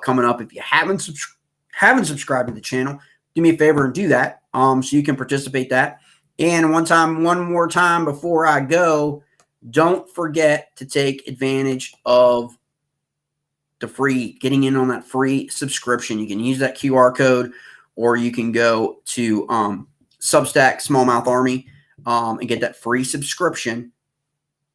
coming up. If you haven't subscribed to the channel, do me a favor and do that so you can participate that. And one more time before I go, don't forget to take advantage of getting in on that free subscription. You can use that QR code, or you can go to Substack Smallmouth Army and get that free subscription.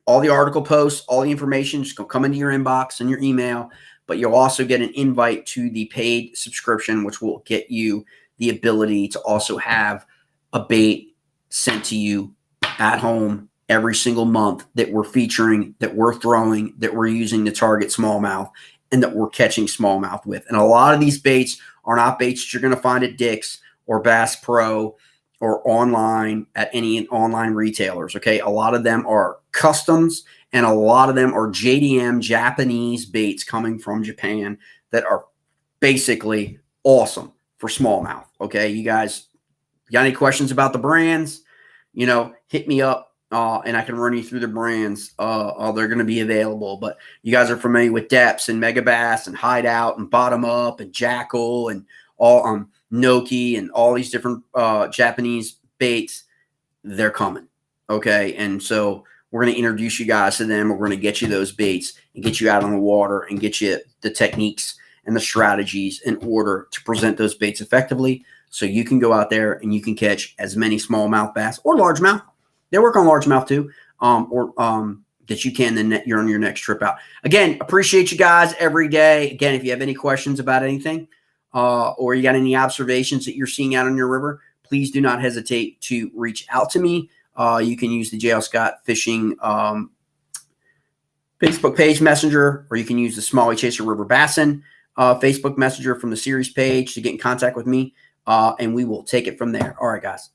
All the article posts, all the information just going to come into your inbox and your email, but you'll also get an invite to the paid subscription, which will get you the ability to also have a bait sent to you at home every single month that we're featuring, that we're throwing, that we're using to target smallmouth, and that we're catching smallmouth with. And a lot of these baits are not baits that you're going to find at Dick's or Bass Pro or online at any online retailers, okay? A lot of them are customs, and a lot of them are JDM, Japanese baits coming from Japan that are basically awesome for smallmouth, okay? You guys got any questions about the brands, hit me up. And I can run you through the brands. They're going to be available. But you guys are familiar with Depths and Megabass and Hideout and Bottom Up and Jackal and all Noki and all these different Japanese baits. They're coming. Okay. And so we're going to introduce you guys to them. We're going to get you those baits and get you out on the water and get you the techniques and the strategies in order to present those baits effectively, so you can go out there and you can catch as many smallmouth bass or largemouth. They work on largemouth too, that you can then you're on your next trip out. Again, appreciate you guys every day. Again, if you have any questions about anything or you got any observations that you're seeing out on your river, please do not hesitate to reach out to me. You can use the J.L. Scott Fishing Facebook page messenger, or you can use the Smallie Chaser River Bassin Facebook messenger from the series page to get in contact with me, and we will take it from there. All right, guys.